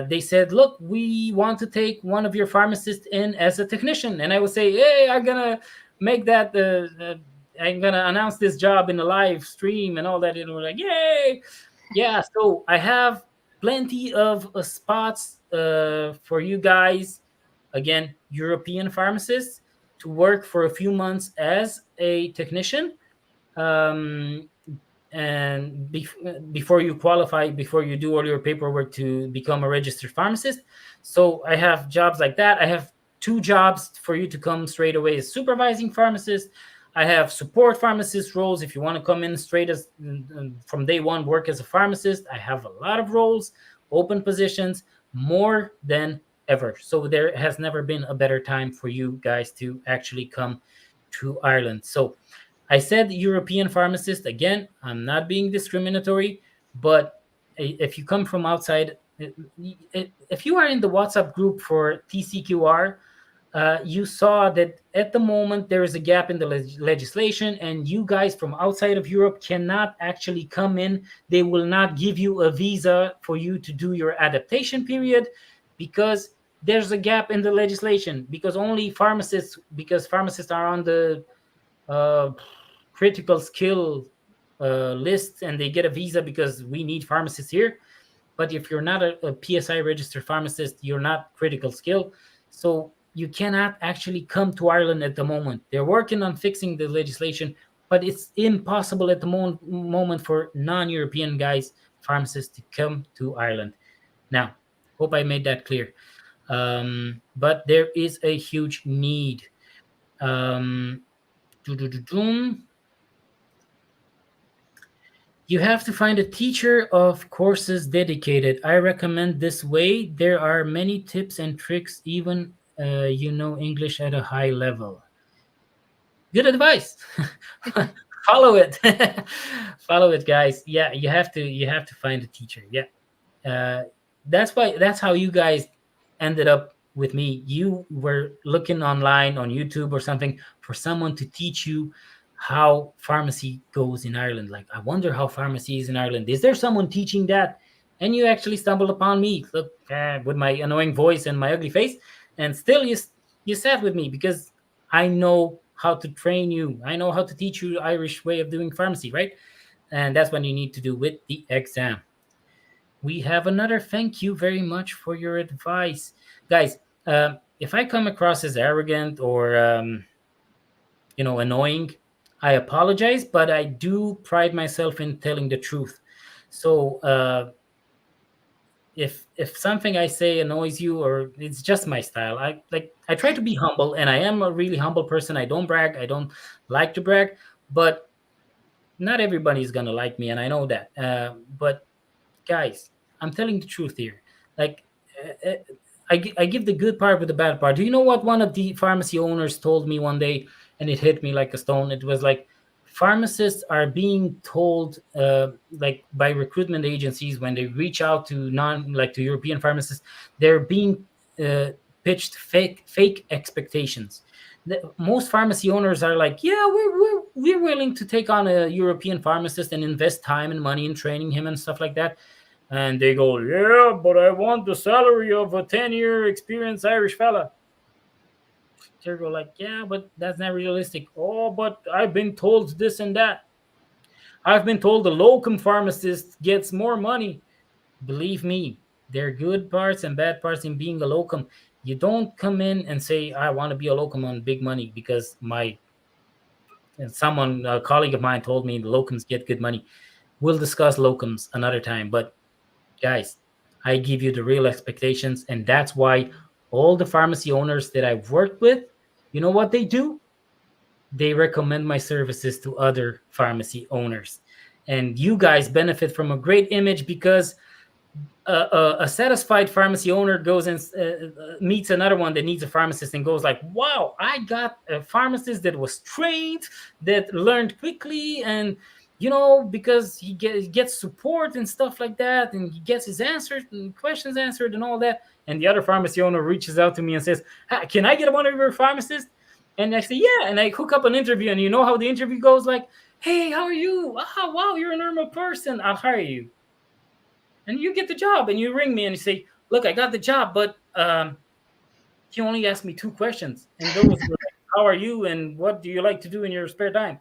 they said, "Look, we want to take one of your pharmacists in as a technician." And I would say, "Hey, I'm gonna make that. I'm gonna announce this job in a live stream and all that." And we're like, "Yay!" Yeah. So I have plenty of spots for you guys. Again, European pharmacists to work for a few months as a technician, um, and before you qualify, before you do all your paperwork to become a registered pharmacist. So I have jobs like that. I have two jobs for you to come straight away as supervising pharmacist. I have support pharmacist roles if you want to come in straight as from day one, work as a pharmacist. I have a lot of roles, open positions, more than ever. So there has never been a better time for you guys to actually come to Ireland. So I said European pharmacist. Again, I'm not being discriminatory, but if you come from outside, if you are in the WhatsApp group for TCQR, you saw that at the moment there is a gap in the legislation, and you guys from outside of Europe cannot actually come in. They will not give you a visa for you to do your adaptation period because there's a gap in the legislation. Because pharmacists are on the uh, critical skill list, and they get a visa because we need pharmacists here. But if you're not a PSI registered pharmacist, you're not critical skill. So you cannot actually come to Ireland at the moment. They're working on fixing the legislation, but it's impossible at the moment for non-European guys, pharmacists, to come to Ireland. Now, hope I made that clear. But there is a huge need. Um, You have to find a teacher of courses dedicated. I recommend this way. There are many tips and tricks, even you know English at a high level. Good advice. Follow it. Follow it, guys. Yeah, you have to find a teacher. Yeah. That's how you guys ended up with me. You were looking online on YouTube or something for someone to teach you how pharmacy goes in Ireland. Like, I wonder how pharmacy is in Ireland. Is there someone teaching that? And you actually stumbled upon me, look, with my annoying voice and my ugly face, and still you sat with me because I know how to train you. I know how to teach you the Irish way of doing pharmacy, right? And that's what you need to do with the exam. We have another thank you very much for your advice. Guys, if I come across as arrogant or annoying, I apologize, but I do pride myself in telling the truth. So if something I say annoys you, or it's just my style, I try to be humble, and I am a really humble person. I don't brag. I don't like to brag, but not everybody's gonna like me, and I know that. But guys, I'm telling the truth here. Like, uh, uh, I give the good part with the bad part. Do you know what one of the pharmacy owners told me one day, and it hit me like a stone? It was like, pharmacists are being told, like by recruitment agencies when they reach out to to European pharmacists, they're being uh, pitched fake expectations. most pharmacy owners are like, yeah, we're willing to take on a European pharmacist and invest time and money in training him and stuff like that. And they go, yeah, but I want the salary of a 10-year experienced Irish fella. They go like, yeah, but that's not realistic. Oh, but I've been told this and that. I've been told the locum pharmacist gets more money. Believe me, there are good parts and bad parts in being a locum. You don't come in and say, I want to be a locum on big money because a colleague of mine told me the locums get good money. We'll discuss locums another time. But guys, I give you the real expectations. And that's why all the pharmacy owners that I've worked with, you know what they do? They recommend my services to other pharmacy owners. And you guys benefit from a great image because a satisfied pharmacy owner goes and meets another one that needs a pharmacist and goes like, wow, I got a pharmacist that was trained, that learned quickly, and because he gets support and stuff like that, and he gets his answers and questions answered and all that. And the other pharmacy owner reaches out to me and says, can I get one of your pharmacists? And I say, yeah. And I hook up an interview, and you know how the interview goes, like, hey, how are you? Wow, you're a normal person, I'll hire you. And you get the job, and you ring me and you say, look, I got the job, but you only asked me 2 questions. And those were like, how are you and what do you like to do in your spare time?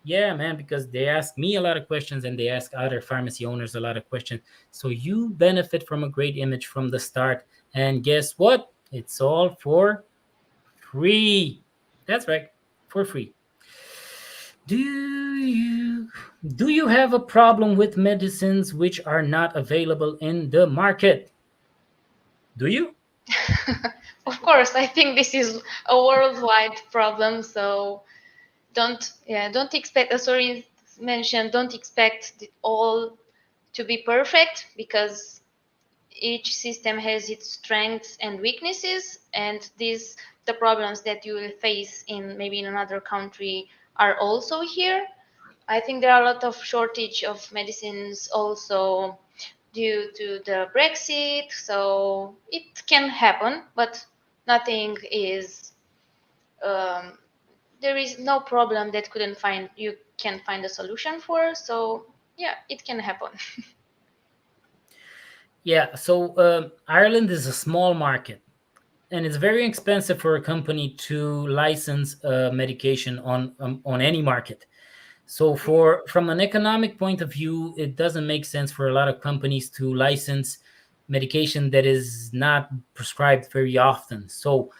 Yeah, man, because they ask me a lot of questions and they ask other pharmacy owners a lot of questions. So you benefit from a great image from the start. And guess what? It's all for free. That's right, for free. Do you have a problem with medicines which are not available in the market? Do you? Of course, I think this is a worldwide problem. So don't expect, as Sorin mentioned, don't expect it all to be perfect, because each system has its strengths and weaknesses, and the problems that you will face maybe in another country are also here. I think there are a lot of shortage of medicines also due to the Brexit, so it can happen, but nothing is um, there is no problem that you can find a solution for. So yeah, it can happen. Yeah, so Ireland is a small market, and it's very expensive for a company to license medication on any market. So from an economic point of view, it doesn't make sense for a lot of companies to license medication that is not prescribed very often. So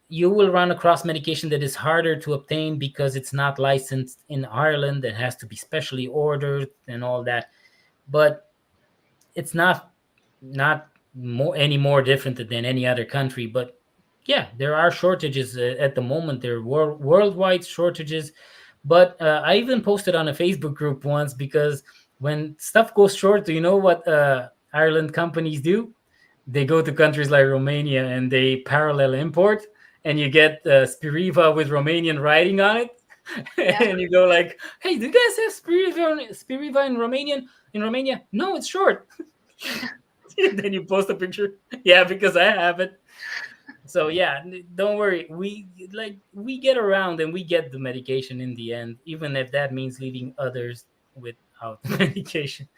you will run across medication that is harder to obtain because it's not licensed in Ireland. It has to be specially ordered and all that. But it's not any more different than any other country. But yeah, there are shortages at the moment. There are worldwide shortages. But I even posted on a Facebook group once, because when stuff goes short, do you know what Ireland companies do? They go to countries like Romania and they parallel import, and you get Spiriva with Romanian writing on it. Yeah. And you go like, hey, do you guys have Spiriva in Romanian in Romania? No, it's short. Then you post a picture. Yeah, because I have it. So yeah, don't worry. We get around and we get the medication in the end, even if that means leaving others without the medication.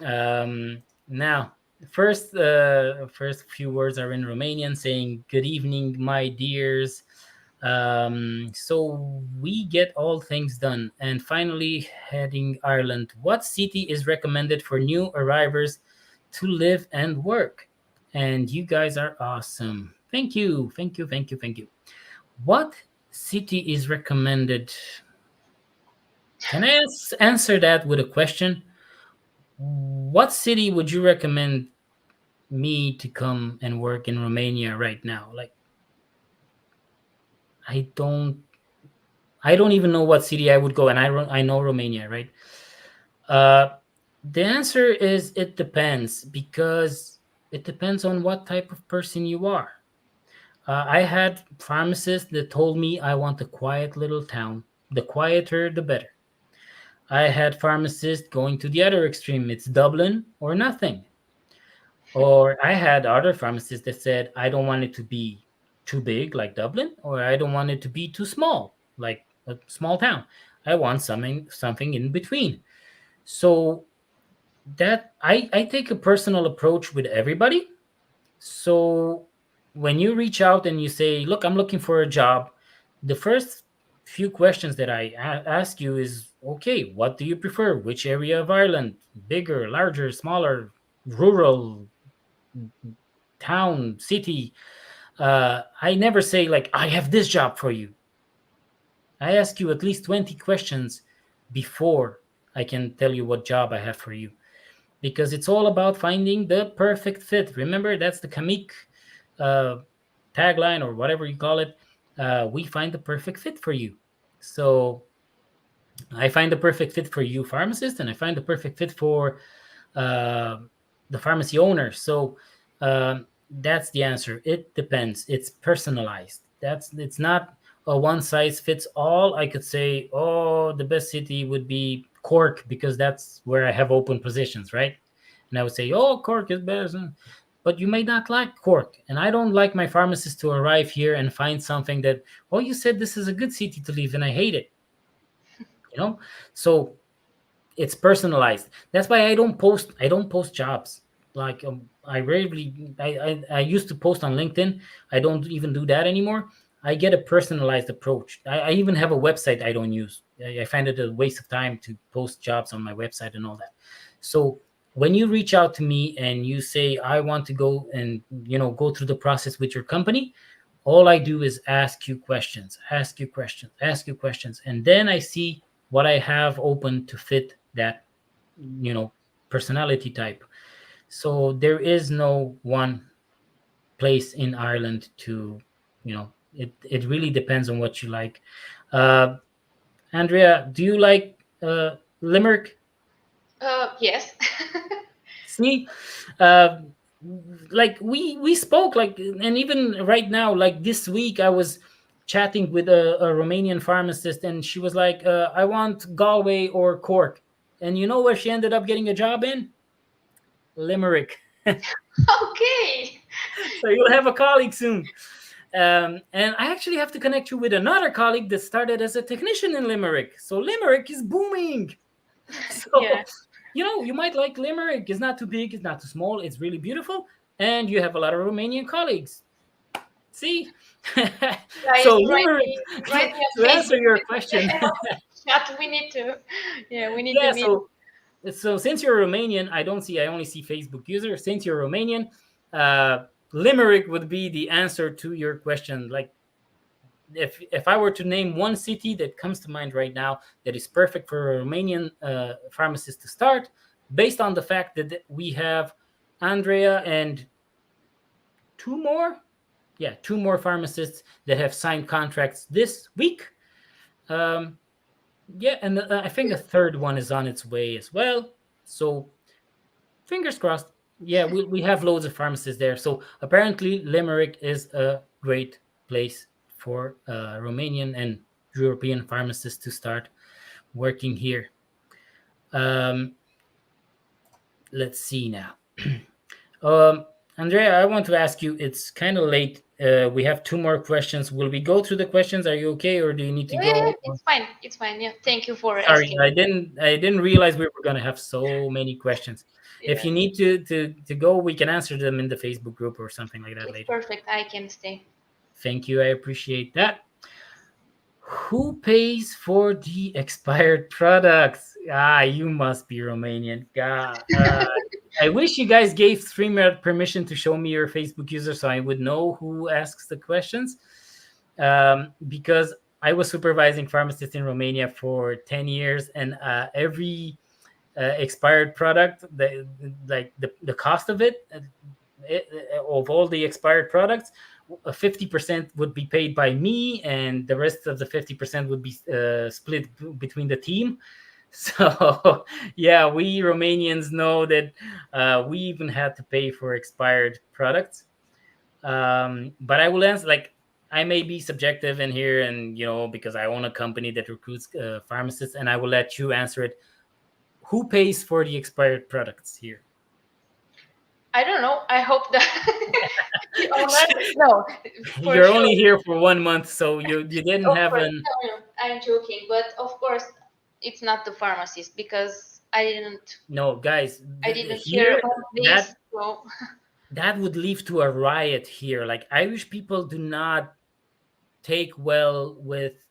Now, first few words are in Romanian, saying "Good evening, my dears." So we get all things done, and finally heading Ireland. What city is recommended for new arrivals to live and work? And you guys are awesome. Thank you, thank you, thank you, thank you. What city is recommended? Can I answer that with a question? What city would you recommend me to come and work in Romania right now? Like, I don't, I don't even know what city I would go, and I know Romania, right? Uh, the answer is it depends, because it depends on what type of person you are. I had pharmacists that told me I want a quiet little town. The quieter, the better. I had pharmacists going to the other extreme. It's Dublin or nothing. Or I had other pharmacists that said, I don't want it to be. too big like Dublin, or I don't want it to be too small like a small town. I want something in between. So that I take a personal approach with everybody. So when you reach out and you say, "Look, I'm looking for a job," the first few questions that I ask you is, "Okay, what do you prefer? Which area of Ireland? Bigger, larger, smaller, rural, town, city?" I never say like, "I have this job for you." I ask you at least 20 questions before I can tell you what job I have for you, because it's all about finding the perfect fit. Remember, that's the Kamiq uh, tagline or whatever you call it. We find the perfect fit for you. So I find the perfect fit for you, pharmacist, and I find the perfect fit for uh, the pharmacy owner. So that's the answer. It depends. It's personalized. It's not a one size fits all. I could say, oh, the best city would be Cork because that's where I have open positions, right? And I would say, oh, Cork is better. But you may not like Cork. And I don't like my pharmacist to arrive here and find something that, oh, you said this is a good city to live and I hate it. You know? So it's personalized. That's why I don't post jobs. Like I rarely I used to post on LinkedIn. I don't even do that anymore. I get a personalized approach. I even have a website I don't use. I find it a waste of time to post jobs on my website and all that. So when you reach out to me and you say I want to go and go through the process with your company, all I do is ask you questions, ask you questions, and then I see what I have open to fit that you know personality type. So there is no one place in Ireland to it really depends on what you like. uh Andrea, do you like Limerick? Yes. See, uh like we spoke, like, and even right now, like this week I was chatting with a Romanian pharmacist, and she was like, I want Galway or Cork. And you know where she ended up getting a job in? Limerick. Okay. So you'll have a colleague soon. And I actually have to connect you with another colleague that started as a technician in Limerick. So Limerick is booming. Yeah. So, you might like Limerick. It's not too big, it's not too small, it's really beautiful. And you have a lot of Romanian colleagues. See? Guys, So Limerick, write me on to answer Facebook your because question, chat. We need to. Yeah, we need to yeah, meet. so since you're Romanian, I only see Facebook user. Since you're Romanian, Limerick would be the answer to your question. Like, if I were to name one city that comes to mind right now that is perfect for a Romanian pharmacist to start, based on the fact that we have Andrea and two more pharmacists that have signed contracts this week. Um, yeah, and I think a third one is on its way as well. So fingers crossed. Yeah, we have loads of pharmacists there. So apparently, Limerick is a great place for Romanian and European pharmacists to start working here. Um, let's see now. Andrea, I want to ask you. It's kind of late. We have two more questions. Will we go through the questions? Are you okay, or do you need to Yeah, go? it's fine. It's fine. Yeah. Thank you for Sorry, asking. I didn't realize we were gonna have so many questions. If Yeah, you need to go, we can answer them in the Facebook group or something like that it's later. perfect. I can stay. Thank you. I appreciate that. Who pays for the expired products? Ah, you must be Romanian. God, I wish you guys gave Streamer permission to show me your Facebook user so I would know who asks the questions. Because I was supervising pharmacists in Romania for 10 years, and every expired product, the cost of of all the expired products, 50% would be paid by me, and the rest of the 50% would be split between the team. So yeah, we Romanians know that we even had to pay for expired products. But I will answer, like, I may be subjective in here, and because I own a company that recruits pharmacists, and I will let you answer it. Who pays for the expired products here? I don't know. I hope that the No, for You're sure. only here for 1 month, so you didn't Of have course, an. no, I'm joking, but of course, it's not the pharmacist because No, guys, I didn't hear here about that this. So that would lead to a riot here. Like, Irish people do not take well with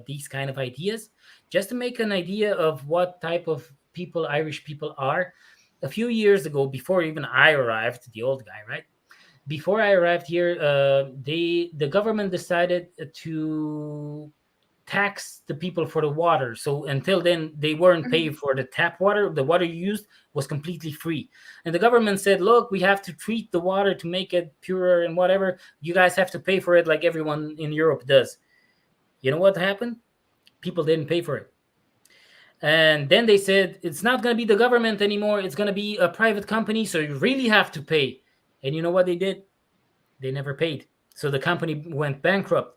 these kind of ideas. Just to make an idea of what type of people Irish people are, a few years ago, before even I arrived, the old guy, right? Before I arrived here, the government decided to tax the people for the water. So until then, they weren't paying for the tap water. The water you used was completely free. And the government said, look, we have to treat the water to make it purer and whatever. You guys have to pay for it like everyone in Europe does. You know what happened? People didn't pay for it. And then they said, it's not going to be the government anymore. It's going to be a private company. So you really have to pay. And you know what they did? They never paid. So the company went bankrupt.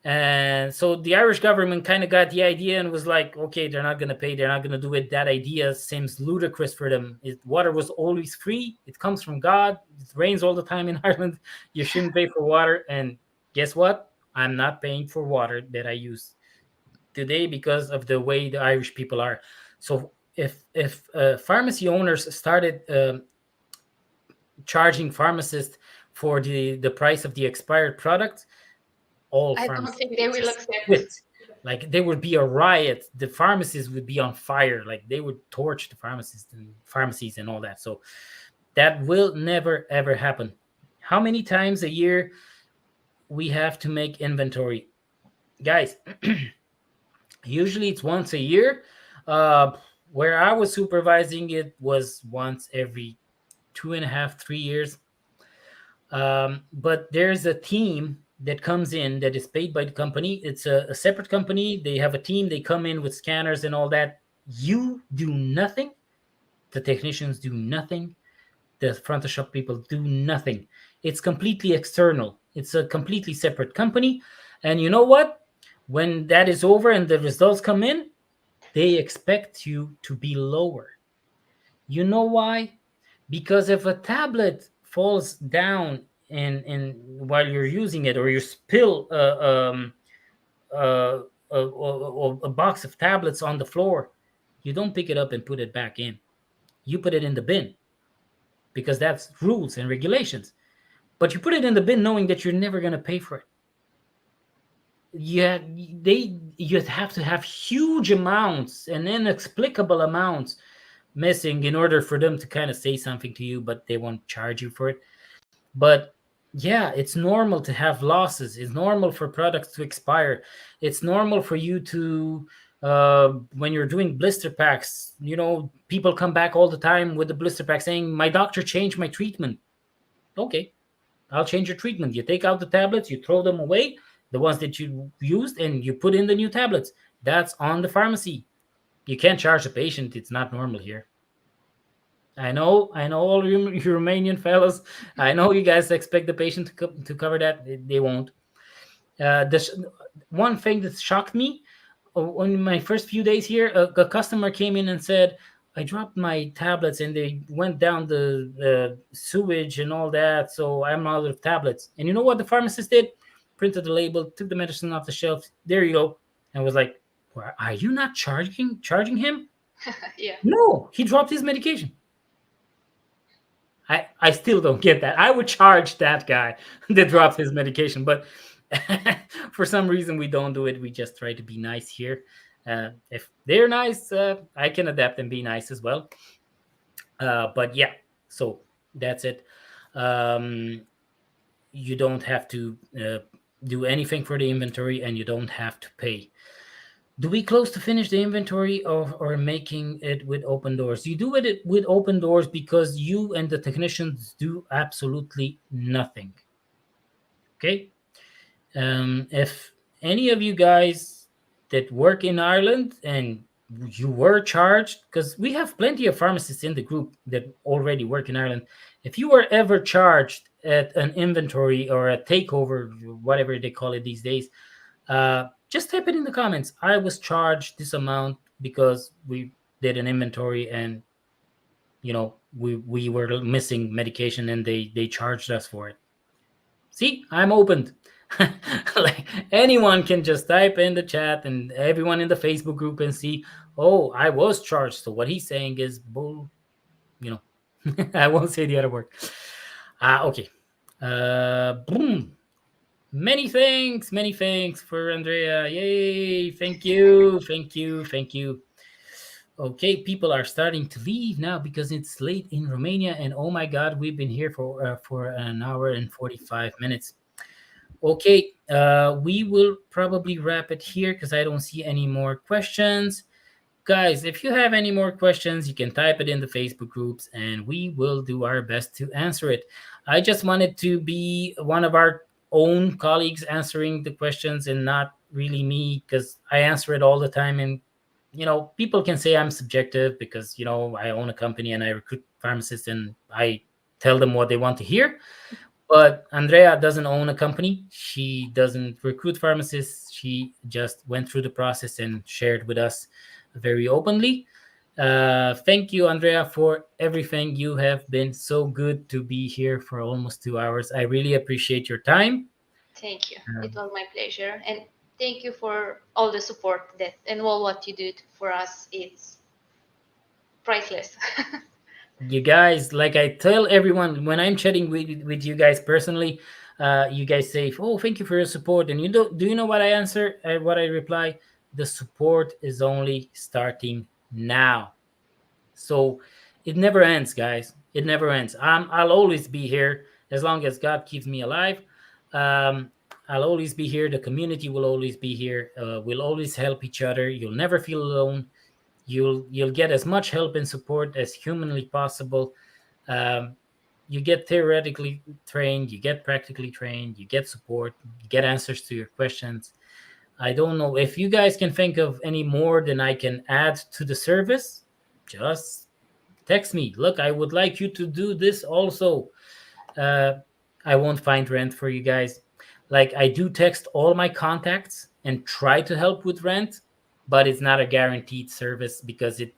And so the Irish government kind of got the idea and was like, okay, they're not going to pay. They're not going to do it. That idea seems ludicrous for them. Water was always free. It comes from God. It rains all the time in Ireland. You shouldn't pay for water. And guess what? I'm not paying for water that I use today because of the way the Irish people are. So if pharmacy owners started charging pharmacists for the price of the expired product, all I don't pharmacies think they would will just accept. quit. Like, there would be a riot. The pharmacies would be on fire. Like, they would torch the pharmacies and all that. So that will never ever happen. How many times a year we have to make inventory, guys? Usually it's once a year. Uh, where I was supervising, it was once every 2.5, 3 years. But there's a team that comes in that is paid by the company. It's a separate company. They have a team. They come in with scanners and all that. You do nothing. The technicians do nothing. The front of shop people do nothing. It's completely external. It's a completely separate company. And you know what? When that is over and the results come in, they expect you to be lower. You know why? Because if a tablet falls down in while you're using it, or you spill uh, a box of tablets on the floor, you don't pick it up and put it back in. You put it in the bin because that's rules and regulations. But you put it in the bin knowing that you're never going to pay for it. Yeah, you have to have huge amounts and inexplicable amounts missing in order for them to kind of say something to you, but they won't charge you for it. But yeah, it's normal to have losses. It's normal for products to expire. It's normal for you to when you're doing blister packs, people come back all the time with the blister pack saying, my doctor changed my treatment. Okay, I'll change your treatment. You take out the tablets, you throw them away, the ones that you used, and you put in the new tablets. That's on the pharmacy. You can't charge the patient. It's not normal here. I know all you Romanian fellows. I know you guys expect the patient to cover that. They won't. This one thing that shocked me on my first few days here, a customer came in and said, I dropped my tablets and they went down the sewage and all that, so I'm out of tablets. And you know what the pharmacist did? Printed the label, took the medicine off the shelf. There you go. And was like, are you not charging him? Yeah. No, he dropped his medication. I still don't get that. I would charge that guy that drops his medication, but for some reason we don't do it. We just try to be nice here. If they're nice, I can adapt and be nice as well. But yeah, so that's it. Um, you don't have to do anything for the inventory, and you don't have to pay. Do we close to finish the inventory, or making it with open doors? You do it with open doors because you and the technicians do absolutely nothing. Okay. If any of you guys that work in Ireland and you were charged, because we have plenty of pharmacists in the group that already work in Ireland, if you were ever charged at an inventory or a takeover, whatever they call it these days, just type it in the comments. I was charged this amount because we did an inventory and we were missing medication and they charged us for it. See, I'm opened. Like anyone can just type in the chat, and everyone in the Facebook group can see, oh, I was charged. So what he's saying is bull, you know. I won't say the other word. Okay. Boom. Many thanks for Andrea. Yay. Thank you. Thank you. Thank you. Okay, people are starting to leave now because it's late in Romania, and oh my God, we've been here for an hour and 45 minutes. Okay, we will probably wrap it here because I don't see any more questions. Guys, if you have any more questions, you can type it in the Facebook groups and we will do our best to answer it. I just wanted to be one of our own colleagues answering the questions and not really me because I answer it all the time. And, people can say I'm subjective because, I own a company and I recruit pharmacists and I tell them what they want to hear. But Andrea doesn't own a company. She doesn't recruit pharmacists. She just went through the process and shared with us very openly. Thank you, Andrea, for everything. You have been so good to be here for almost 2 hours. I really appreciate your time. Thank you. It Um, was my pleasure. And thank you for all the support that and all what you did for us. It's priceless. you guys, like I tell everyone when I'm chatting with you guys personally, you guys say, "Oh, thank you for your support." And do you know what I answer? What I reply? The support is only starting now. So it never ends, guys. It never ends. I'll always be here as long as God keeps me alive. Um, I'll always be here. The community will always be here. We'll always help each other. You'll never feel alone. You'll get as much help and support as humanly possible. Um, you get theoretically trained. You get practically trained. You get support. You get answers to your questions. I don't know if you guys can think of any more than I can add to the service. Just text me. Look, I would like you to do this also. uh, I won't find rent for you guys. Like, I do text all my contacts and try to help with rent, but it's not a guaranteed service because it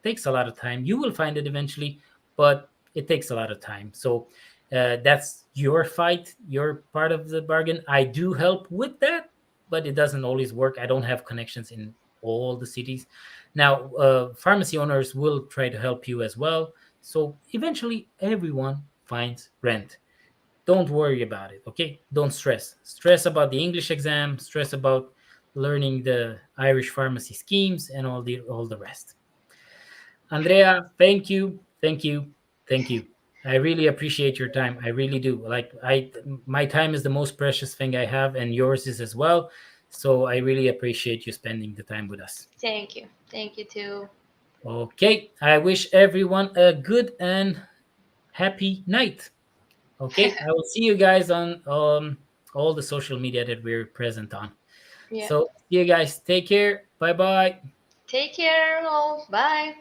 takes a lot of time. You will find it eventually, but it takes a lot of time. So that's your fight, your part of the bargain. I do help with that, but it doesn't always work. I don't have connections in all the cities. Now, pharmacy owners will try to help you as well. So eventually, everyone finds rent. Don't worry about it, okay? Don't stress. Stress about the English exam, stress about learning the Irish pharmacy schemes and all the rest. Andrea, thank you, thank you, thank you. I really appreciate your time. I really do. Like, my time is the most precious thing I have, and yours is as well. So I really appreciate you spending the time with us. Thank you. Thank you too. Okay, I wish everyone a good and happy night. Okay, I will see you guys on all the social media that we're present on. Yeah. So, see you guys. Take care. Bye bye. Take care all. Bye.